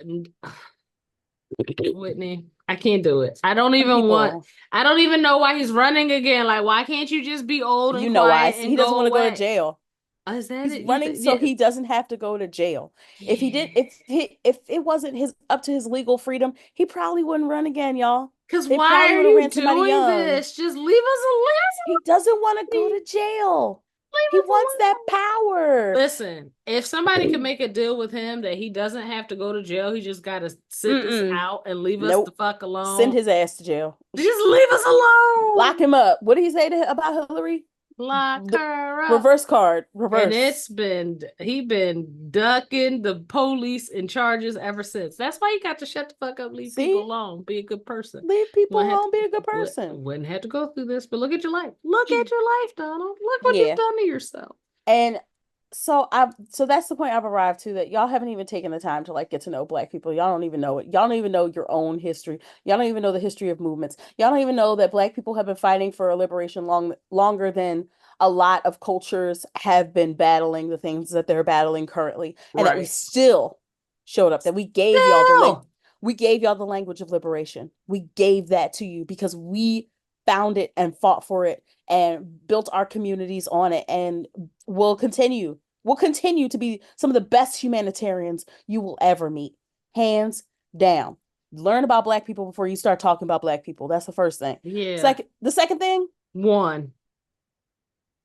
Whitney. I can't do it. Some people, I don't even know why he's running again. Like, why can't you just be old and you know why. quiet See, he and doesn't go want to go to away? jail. Is that He's it? running so Yeah. he doesn't have to go to jail. If he did, Yeah. if it wasn't his up to his legal freedom, he probably wouldn't run again, y'all. Because They why probably are would have you ran somebody doing young. this? Just leave us He doesn't want to go alone. to jail. Leave He us wants that alone. power. Listen, if somebody could make a deal with him that he doesn't have to go to jail, he just got to sit this Mm-mm. out and leave us the Nope. fuck Send alone. his ass to jail. Just leave us Lock alone. him up. What did he say about Hillary? Lock The her up. reverse card. And Reverse. he been ducking the police and charges ever since. That's why you got to shut the fuck up, leave people See? alone, be a good person. Leave people Wouldn't have alone. Be a good to, person. wouldn't have to go through this, but look at your life. Look at your life, Donald. Look what you've Yeah. done to yourself. And so that's the point I've arrived to, that y'all haven't even taken the time to like get to know Black people. Y'all don't even know it. Y'all don't even know your own history. Y'all don't even know the history of movements. Y'all don't even know that Black people have been fighting for a liberation longer than a lot of cultures have been battling the things that they're battling currently, and that we Right. still showed up, that Still. we gave y'all the language of liberation. We gave that to you because we found it and fought for it and built our communities on it, and will continue to be some of the best humanitarians you will ever meet, hands down. Learn about Black people before you start talking about Black people. That's the first thing. Yeah. The second thing, One.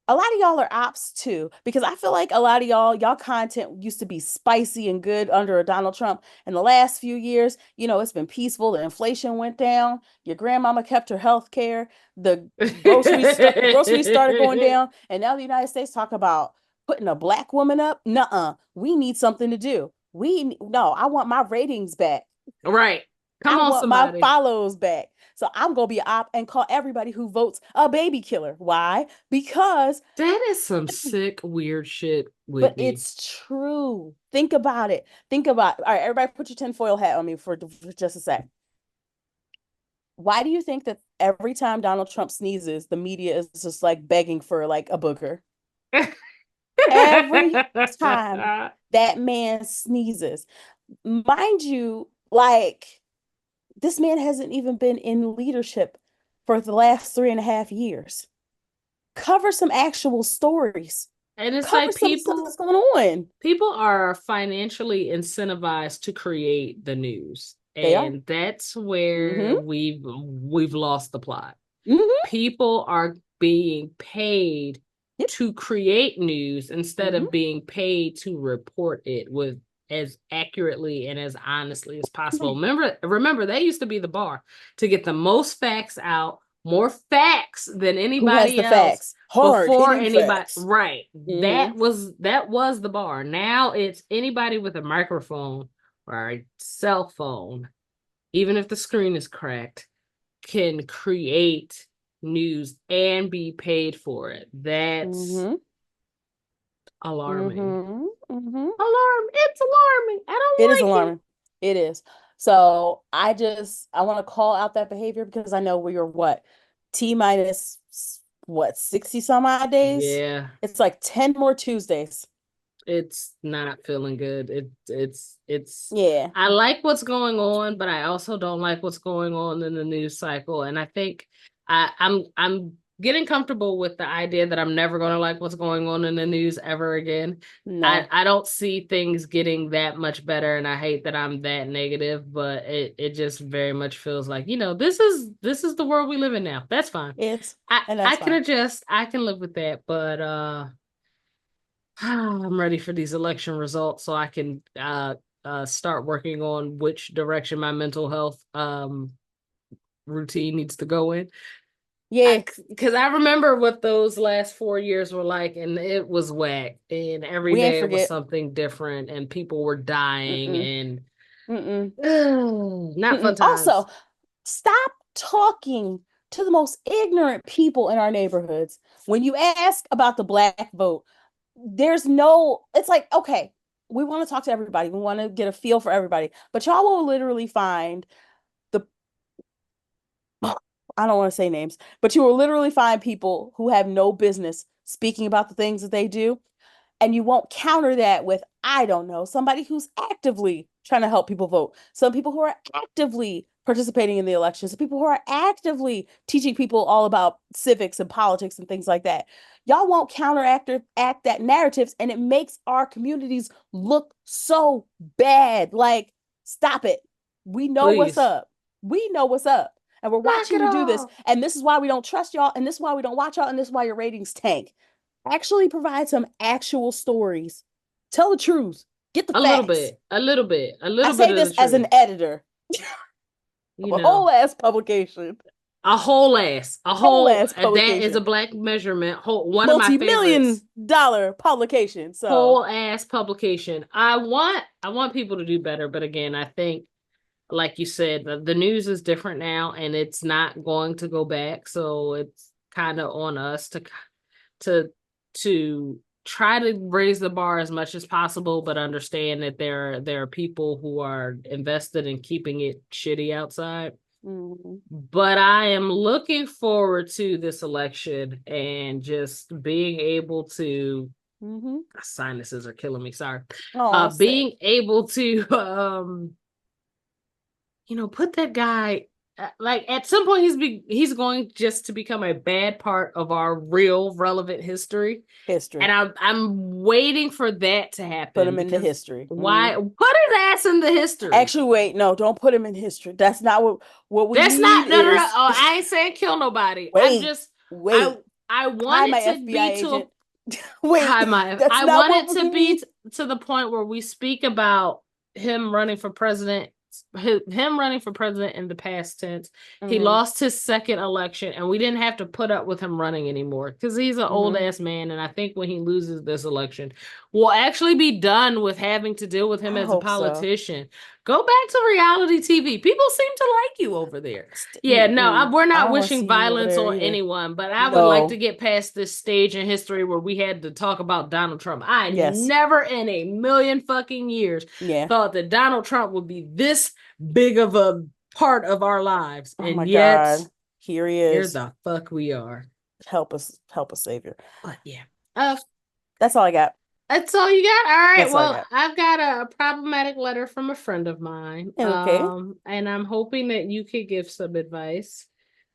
a lot of y'all are ops too, because I feel like a lot of y'all content used to be spicy and good under a Donald Trump. In the last few years, it's been peaceful. The inflation went down. Your grandmama kept her health care. The groceries started going down, and now the United States talk about putting a Black woman up. Nuh-uh. We need something to do. No, I want my ratings back. Right. Come I on, want my somebody. follows back. So I'm gonna be an op and call everybody who votes a baby killer. Why? Because, That is some sick, weird shit, but Whitney. it's true. Think about it. All right, everybody put your tinfoil hat on me for just a sec. Why do you think that every time Donald Trump sneezes, the media is just like begging for like a booger? Every time that man sneezes. Mind you, like, this man hasn't even been in leadership for the last 3.5 years. Cover some actual stories. And it's Cover like some stuff that's going on. people are financially incentivized to create the news. They are. And that's where Mm-hmm. we've lost the plot. Mm-hmm. People are being paid Yep. to create news instead Mm-hmm. of being paid to report it with as accurately and as honestly as possible. Right. Remember, that used to be the bar to get the most facts out, more facts than Who has anybody the else facts? Hard before hitting anybody. facts. Right. Mm-hmm. That was the bar. Now it's anybody with a microphone or a cell phone, even if the screen is cracked, can create news and be paid for it. That's Mm-hmm. Alarming. Mm-hmm. Mm-hmm. Alarm. It's alarming. I It is don't like it. alarming. It is. So I want to call out that behavior because I know we are what, T minus what, 60 some odd days? Yeah, It's like 10 more Tuesdays. it's not feeling good. It's Yeah. I like what's going on, but I also don't like what's going on in the news cycle. And I think I'm getting comfortable with the idea that I'm never gonna like what's going on in the news ever again. No. I don't see things getting that much better, and I hate that I'm that negative, but it just very much feels like, this is the world we live in now. That's fine. It's and I that's can fine. adjust. I can live with that, but I'm ready for these election results so I can start working on which direction my mental health routine needs to go in. Yeah. Because I remember what those last 4 years were like, and it was whack. And every We ain't day it was forget. something different, and people were dying, Mm-mm. and Mm-mm. not fun Mm-mm. times. Also, stop talking to the most ignorant people in our neighborhoods. When you ask about the black vote, there's no, it's like, okay, we want to talk to everybody. We want to get a feel for everybody. But y'all will literally find the, I don't want to say names, but you will literally find people who have no business speaking about the things that they do. And you won't counter that with, I don't know, somebody who's actively trying to help people vote. Some people who are actively participating in the elections, some people who are actively teaching people all about civics and politics and things like that. Y'all won't counteract act that narratives, and it makes our communities look so bad. Like, stop it. We know what's Please up. We know what's up. And we're knock watching it you do this. off And this is why we don't trust y'all. And this is why we don't watch y'all. And this is why your ratings tank. Actually provide some actual stories. Tell the truth. Get the a little facts. bit, a little bit, a I little bit say of the this as an truth. editor of You a know. whole ass publication. A Whole whole ass that is a publication. black measurement. One of my Multi-million favorites. dollar publication. So, Whole ass publication. I want people to do better, but again, I think, like you said, the news is different now, and it's not going to go back. So it's kind of on us to to try to raise the bar as much as possible, but understand that there are people who are invested in keeping it shitty outside. mm-hmm. But I am looking forward to this election and just being able to, Mm-hmm. sinuses are killing me, sorry. Oh, sick. Being able to put that guy, like, at some point he's going just to become a bad part of our real relevant history. And History. I'm waiting for that to Put happen, him in the because history. why put his ass in the history? Actually, wait, no, don't put him in history. That's not what we That's need not, no, no, no. is Oh, I ain't saying kill nobody. I'm wait, just I wait. I Hi, want my it to FBI be agent. Wait, that's I not want what it we to be need. to the point where we speak about him running for president, him running for president in the past tense. He Mm-hmm. lost his second election, and we didn't have to put up with him running anymore, because he's an old Mm-hmm. ass man. And I think when he loses this election, we'll actually be done with having to deal with him I as a hope so. politician. Go back to reality TV. People seem to like you over there. Yeah, no, Mm-mm. we're I not don't want to wishing see you over violence there on either. anyone, but I would like to No. get past this stage in history where we had to talk about Donald Trump. I Yes. never in a million fucking years Yeah. thought that Donald Trump would be this big of a part of our lives. Oh my And yet, God. Here he here is. the fuck we are. Help us, Savior. But yeah. Uh, That's all I got. that's all you got? All right. That's all I Well, got. I've got a problematic letter from a friend of mine. Okay. And I'm hoping that you could give some advice.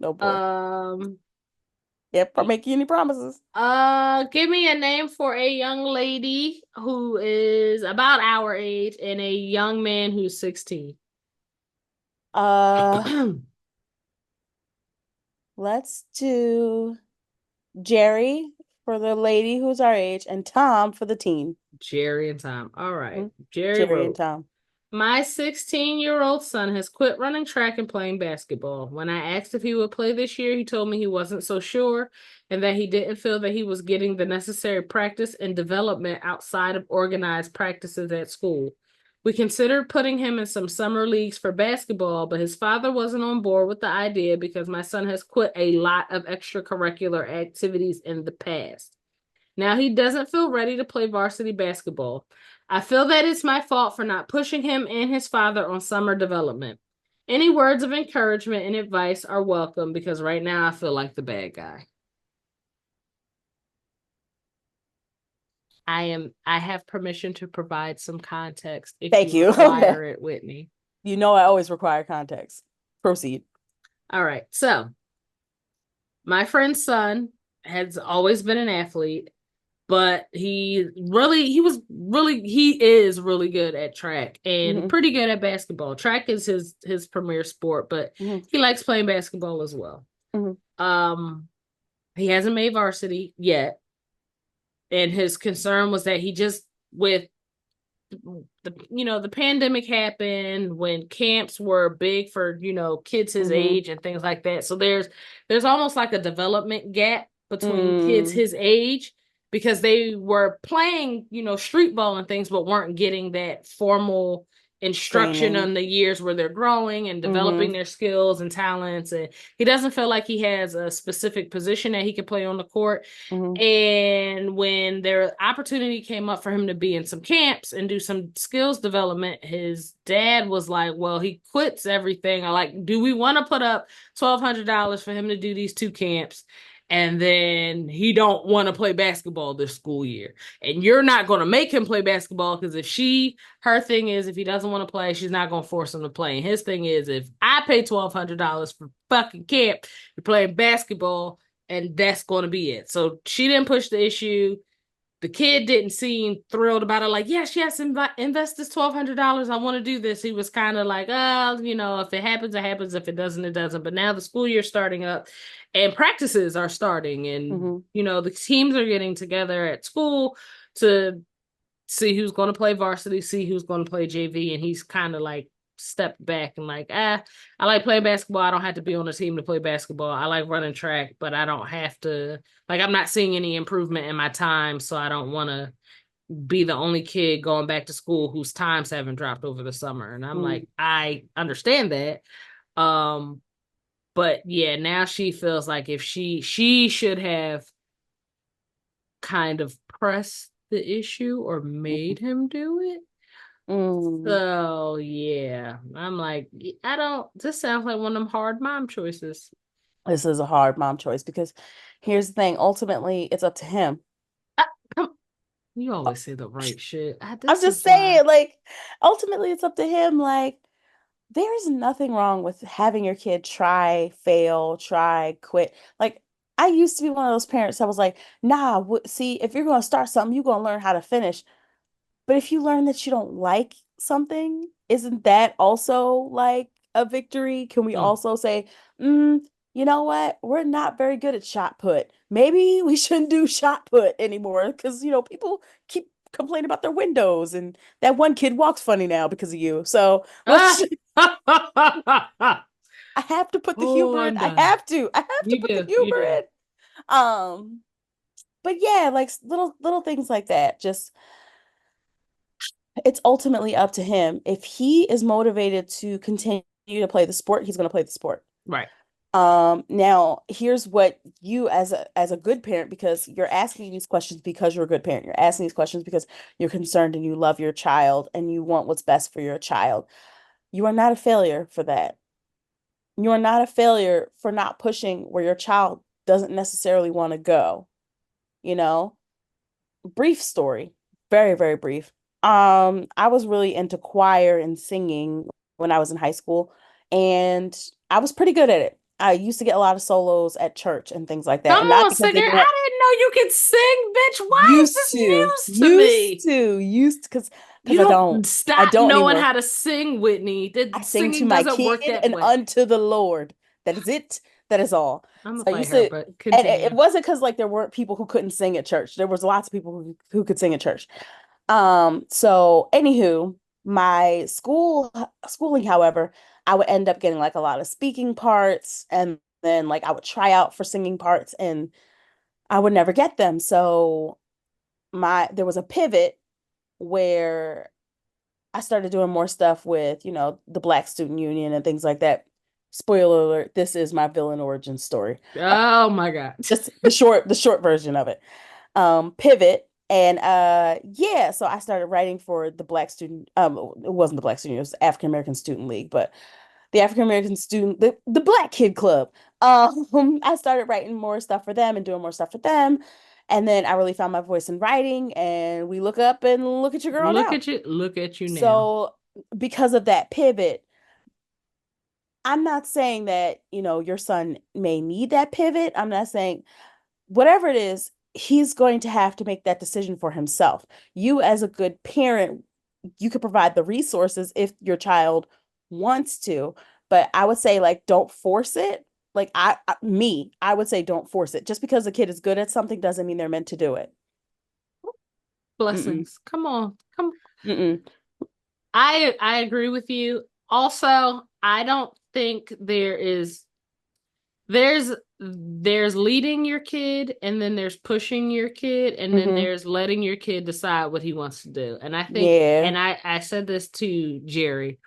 Oh boy. Um, Yep. I'm making any promises. Give me a name for a young lady who is about our age and a young man who's 16. Uh, let's do Jerry for the lady who's our age and Tom for the teen. Jerry and Tom. All right. Mhm. Jerry Jerry and wrote, Tom. my 16-year-old son has quit running track and playing basketball. When I asked if he would play this year, he told me he wasn't so sure and that he didn't feel that he was getting the necessary practice and development outside of organized practices at school. We considered putting him in some summer leagues for basketball, but his father wasn't on board with the idea because my son has quit a lot of extracurricular activities in the past. Now he doesn't feel ready to play varsity basketball. I feel that it's my fault for not pushing him and his father on summer development. Any words of encouragement and advice are welcome because right now I feel like the bad guy. I have permission to provide some context if Thank you you. Okay. require it, Whitney. You know I always require context. Proceed. All right. So, my friend's son has always been an athlete, but he is really good at track and Hmm. pretty good at basketball. Track is his premier sport, but Hmm. he likes playing basketball as well. Hmm. Um he hasn't made varsity yet, and his concern was that he just with the pandemic happened when camps were big for kids his Hmm. age and things like that, so there's almost like a development gap between kids Mm. his age because they were playing street ball and things but weren't getting that formal instruction Training. on the years where they're growing and Hmm. developing their skills and talents, and he doesn't feel like he has a specific position that he can play on the court. Hmm. And when their opportunity came up for him to be in some camps and do some skills development, his dad was like, well, he quits everything. I like, do we want to put up $1,200 for him to do these two camps? And then he don't want to play basketball this school year. And you're not going to make him play basketball because her thing is, if he doesn't want to play, she's not going to force him to play. And his thing is, if I pay $1,200 for fucking camp, you're playing basketball, and that's going to be it. So she didn't push the issue. The kid didn't seem thrilled about it. Like, yes, yes, invest this $1,200. I want to do this. He was kind of like, oh, if it happens, it happens. If it doesn't, it doesn't. But now the school year's starting up, and practices are starting, and Hmm. the teams are getting together at school to see who's going to play varsity, see who's going to play JV, and he's kind of like stepped back and like, I like playing basketball. I don't have to be on a team to play basketball. I like running track, but I don't have to. Like, I'm not seeing any improvement in my time, so I don't want to be the only kid going back to school whose times haven't dropped over the summer. And I'm Hmm. like, I understand that. Um, but yeah, now she feels like if she should have kind of pressed the issue or made him do it. Hmm. So yeah, I'm like, I don't. This sounds like one of them hard mom choices. This is a hard mom choice because here's the thing. Ultimately, it's up to him. I, come, you always say the right shit. I'm This just is why. saying, like, ultimately, it's up to him. Like, there's nothing wrong with having your kid try, fail, try, quit. Like, I used to be one of those parents that was like, nah, see, if you're going to start something, you're going to learn how to finish. But if you learn that you don't like something, isn't that also like a victory? Can we Mm. also say, you know what? We're not very good at shot put. Maybe we shouldn't do shot put anymore because, people keep complaining about their windows and that one kid walks funny now because of you. So let's, Ah! I have to put the Oh, humor in. I'm I done. have to. I have to You put the do. You humor do. in. Um, but yeah, like little things like that. Just it's ultimately up to him. If he is motivated to continue to play the sport, he's going to play the sport. Right. Now here's what you as a good parent, because you're asking these questions because you're a good parent. You're asking these questions because you're concerned and you love your child and you want what's best for your child. You are not a failure for that. You are not a failure for not pushing where your child doesn't necessarily want to go, you know? Brief story, very, very brief. I was really into choir and singing when I was in high school, and I was pretty good at it. I used to get a lot of solos at church and things like that, Come and not on, because singer. they didn't I didn't know you could sing, bitch. Why is used this to, news to me? because You I don't I stop don't knowing anymore. how to sing, Whitney. The I sing to singing my doesn't kid work that and way. unto the Lord. That is it. That is all. I'm So gonna I fight used her, to, but and it continue. wasn't because like there weren't people who couldn't sing at church. There was lots of people who could sing at church. So anywho, my schooling, however, I would end up getting like a lot of speaking parts, and then like I would try out for singing parts and I would never get them. So there was a pivot where I started doing more stuff with, the Black Student Union and things like that. Spoiler alert, this is my villain origin story. Oh my God. Just the short version of it. pivot. And yeah, so I started writing for the Black student, it wasn't the Black student, it was the African American Student League, but the African American student, the Black Kid Club. I started writing more stuff for them and doing more stuff for them. And then I really found my voice in writing, and we look up and look at your girl now. Look at you now. So because of that pivot, I'm not saying that, your son may need that pivot. I'm not saying whatever it is, he's going to have to make that decision for himself. You, as a good parent, you could provide the resources if your child wants to, but I would say, like, don't force it. Like, I would say don't force it. Just because a kid is good at something doesn't mean they're meant to do it. Mm-mm, Blessings. Come on. Come. mm-mm, I agree with you. Also, I don't think there's leading your kid, and then there's pushing your kid, and then mm-hmm. there's letting your kid decide what he wants to do. And I think, Yeah. and I said this to Jerry,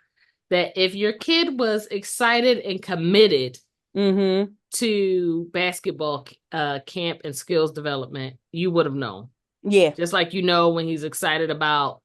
that if your kid was excited and committed Mm-hmm. to basketball camp and skills development, you would have known. Yeah. Just like when he's excited about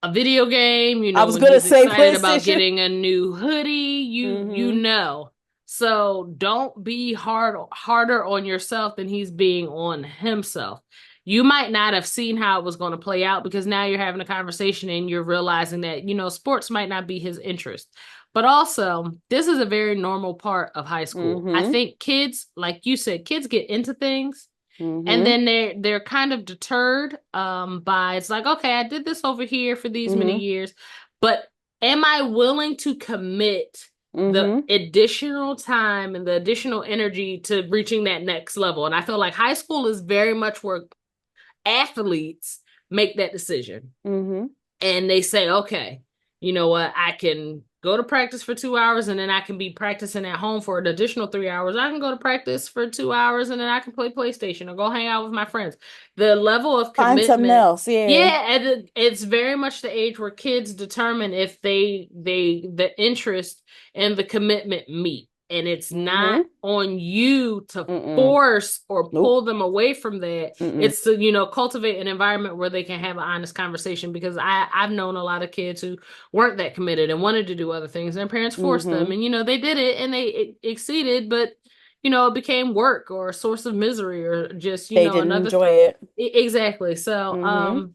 a video game, I was when gonna he's say excited about PlayStation. getting a new hoodie, you Mm-hmm. know. So don't be harder on yourself than he's being on himself. You might not have seen how it was going to play out because now you're having a conversation and you're realizing that, sports might not be his interest. But also, this is a very normal part of high school. I Mm-hmm. think kids, like you said, kids get into things and Mm-hmm. then they're kind of deterred by, it's like, okay, I did this over here for these many Mm-hmm. years, but am I willing to commit the Mm-hmm. additional time and the additional energy to reaching that next level? And I feel like high school is very much where athletes make that decision, Mm-hmm. and they say, okay, you know what? I can go to practice for 2 hours, and then I can be practicing at home for an additional 3 hours. I can go to practice for 2 hours, and then I can play PlayStation or go hang out with my friends. The level of Find something commitment, else. Yeah. yeah, and it's very much the age where kids determine if the interest and the commitment meet. And it's not Mm-hmm. on you to Mm-mm. force or Nope. pull them away from that. Mm-mm. It's to, cultivate an environment where they can have an honest conversation, because I've known a lot of kids who weren't that committed and wanted to do other things, and their parents forced them, Mm-hmm. and they did it and they exceeded, but it became work or a source of misery or just They didn't another enjoy it. exactly. So Mm-hmm.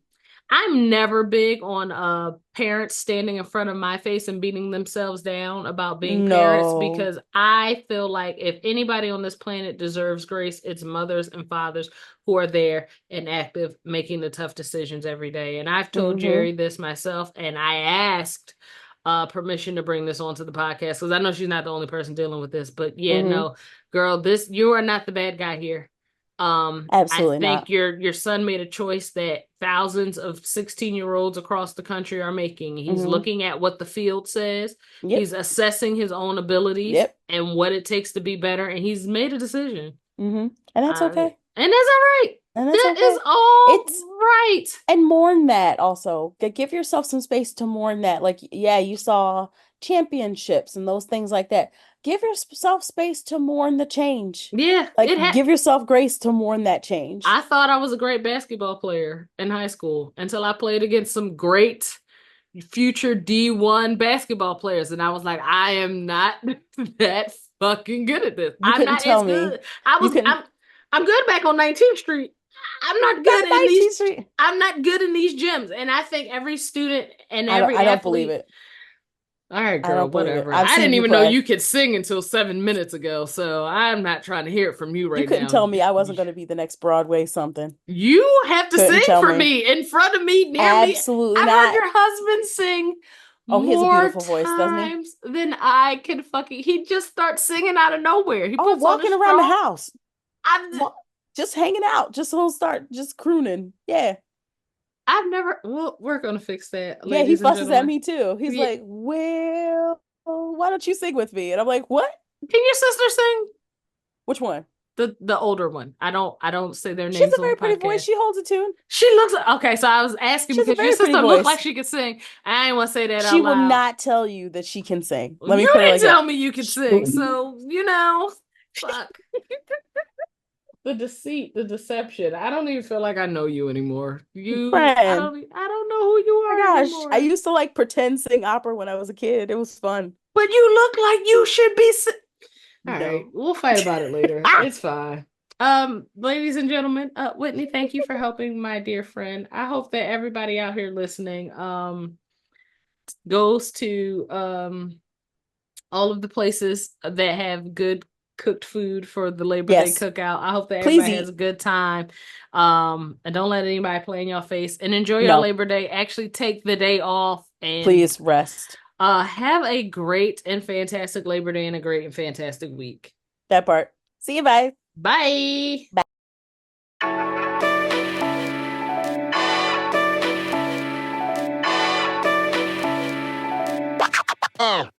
I'm never big on parents standing in front of my face and beating themselves down about being parents, No. because I feel like if anybody on this planet deserves grace, it's mothers and fathers who are there and active, making the tough decisions every day. And I've told Mm-hmm. Jerry this myself, and I asked permission to bring this onto the podcast because I know she's not the only person dealing with this. But yeah, Mm-hmm. no, girl, this you are not the bad guy here. I Absolutely think not. your son made a choice that thousands of 16-year-olds across the country are making. He's Mm-hmm. looking at what the field says. Yep. He's assessing his own abilities Yep. and what it takes to be better, and he's made a decision. Mm-hmm. And that's okay. And that's all right. And that's That is okay. all It's right. And mourn that also. Give yourself some space to mourn that. Like, yeah, you saw championships and those things like that. Give yourself space to mourn the change. Yeah, Like, it had. give yourself grace to mourn that change. I thought I was a great basketball player in high school until I played against some great future D1 basketball players. And I was like, I am not that fucking good at this. You I'm couldn't not as tell me. good. I You was couldn't. I'm good back on 19th Street. I'm not Not good in 19th these Street. I'm not good in these gyms. And I think every student and every I don't believe athlete. it. All right, I girl, don't believe it. whatever. I've I seen didn't you even know play. you could sing until 7 minutes ago, so I'm not trying to hear it from you You right couldn't now. tell me I wasn't going to be the next Broadway something. You have to Couldn't sing tell for me. me, in front of me, near me. Absolutely I've heard not. your husband sing Oh, he has a more beautiful voice, doesn't he? times than I can fucking. He just starts singing out of nowhere. He Oh, puts on a walking around the strong. house. I've Just hanging out. Just he'll start just crooning. Yeah. I've never. Well, we're gonna fix that, Yeah, he ladies and fusses at gentlemen. me too. He's Yeah. like, "Well, why don't you sing with me?" And I'm like, "What? Can your sister sing? Which one?" The older one. I don't say their She has names a on the very pretty voice. podcast. She holds a tune. She looks okay. So I was asking She has a because your very pretty sister looked like voice. she could sing. I didn't want to say that She out will loud. not tell you that she can sing. Let me You put it didn't like that. tell me you could She sing, will- so fuck. the deceit, the deception. I don't even feel like I know you anymore. Friend. I don't know who you Oh are my gosh, I anymore. used to like pretend sing opera when I was a kid. It was fun. But you look like you should be. All right, No. we'll fight about it later. It's fine. Ladies and gentlemen, Whitney, thank you for helping my dear friend. I hope that everybody out here listening, goes to all of the places that have good cooked food for the Labor Day Yes. cookout. I hope that Please everybody has eat. a good time. And don't let anybody play in your face and enjoy your No. Labor Day. Actually take the day off and Please rest. have a great and fantastic Labor Day and a great and fantastic week. That part. See you, bye. Bye. Bye.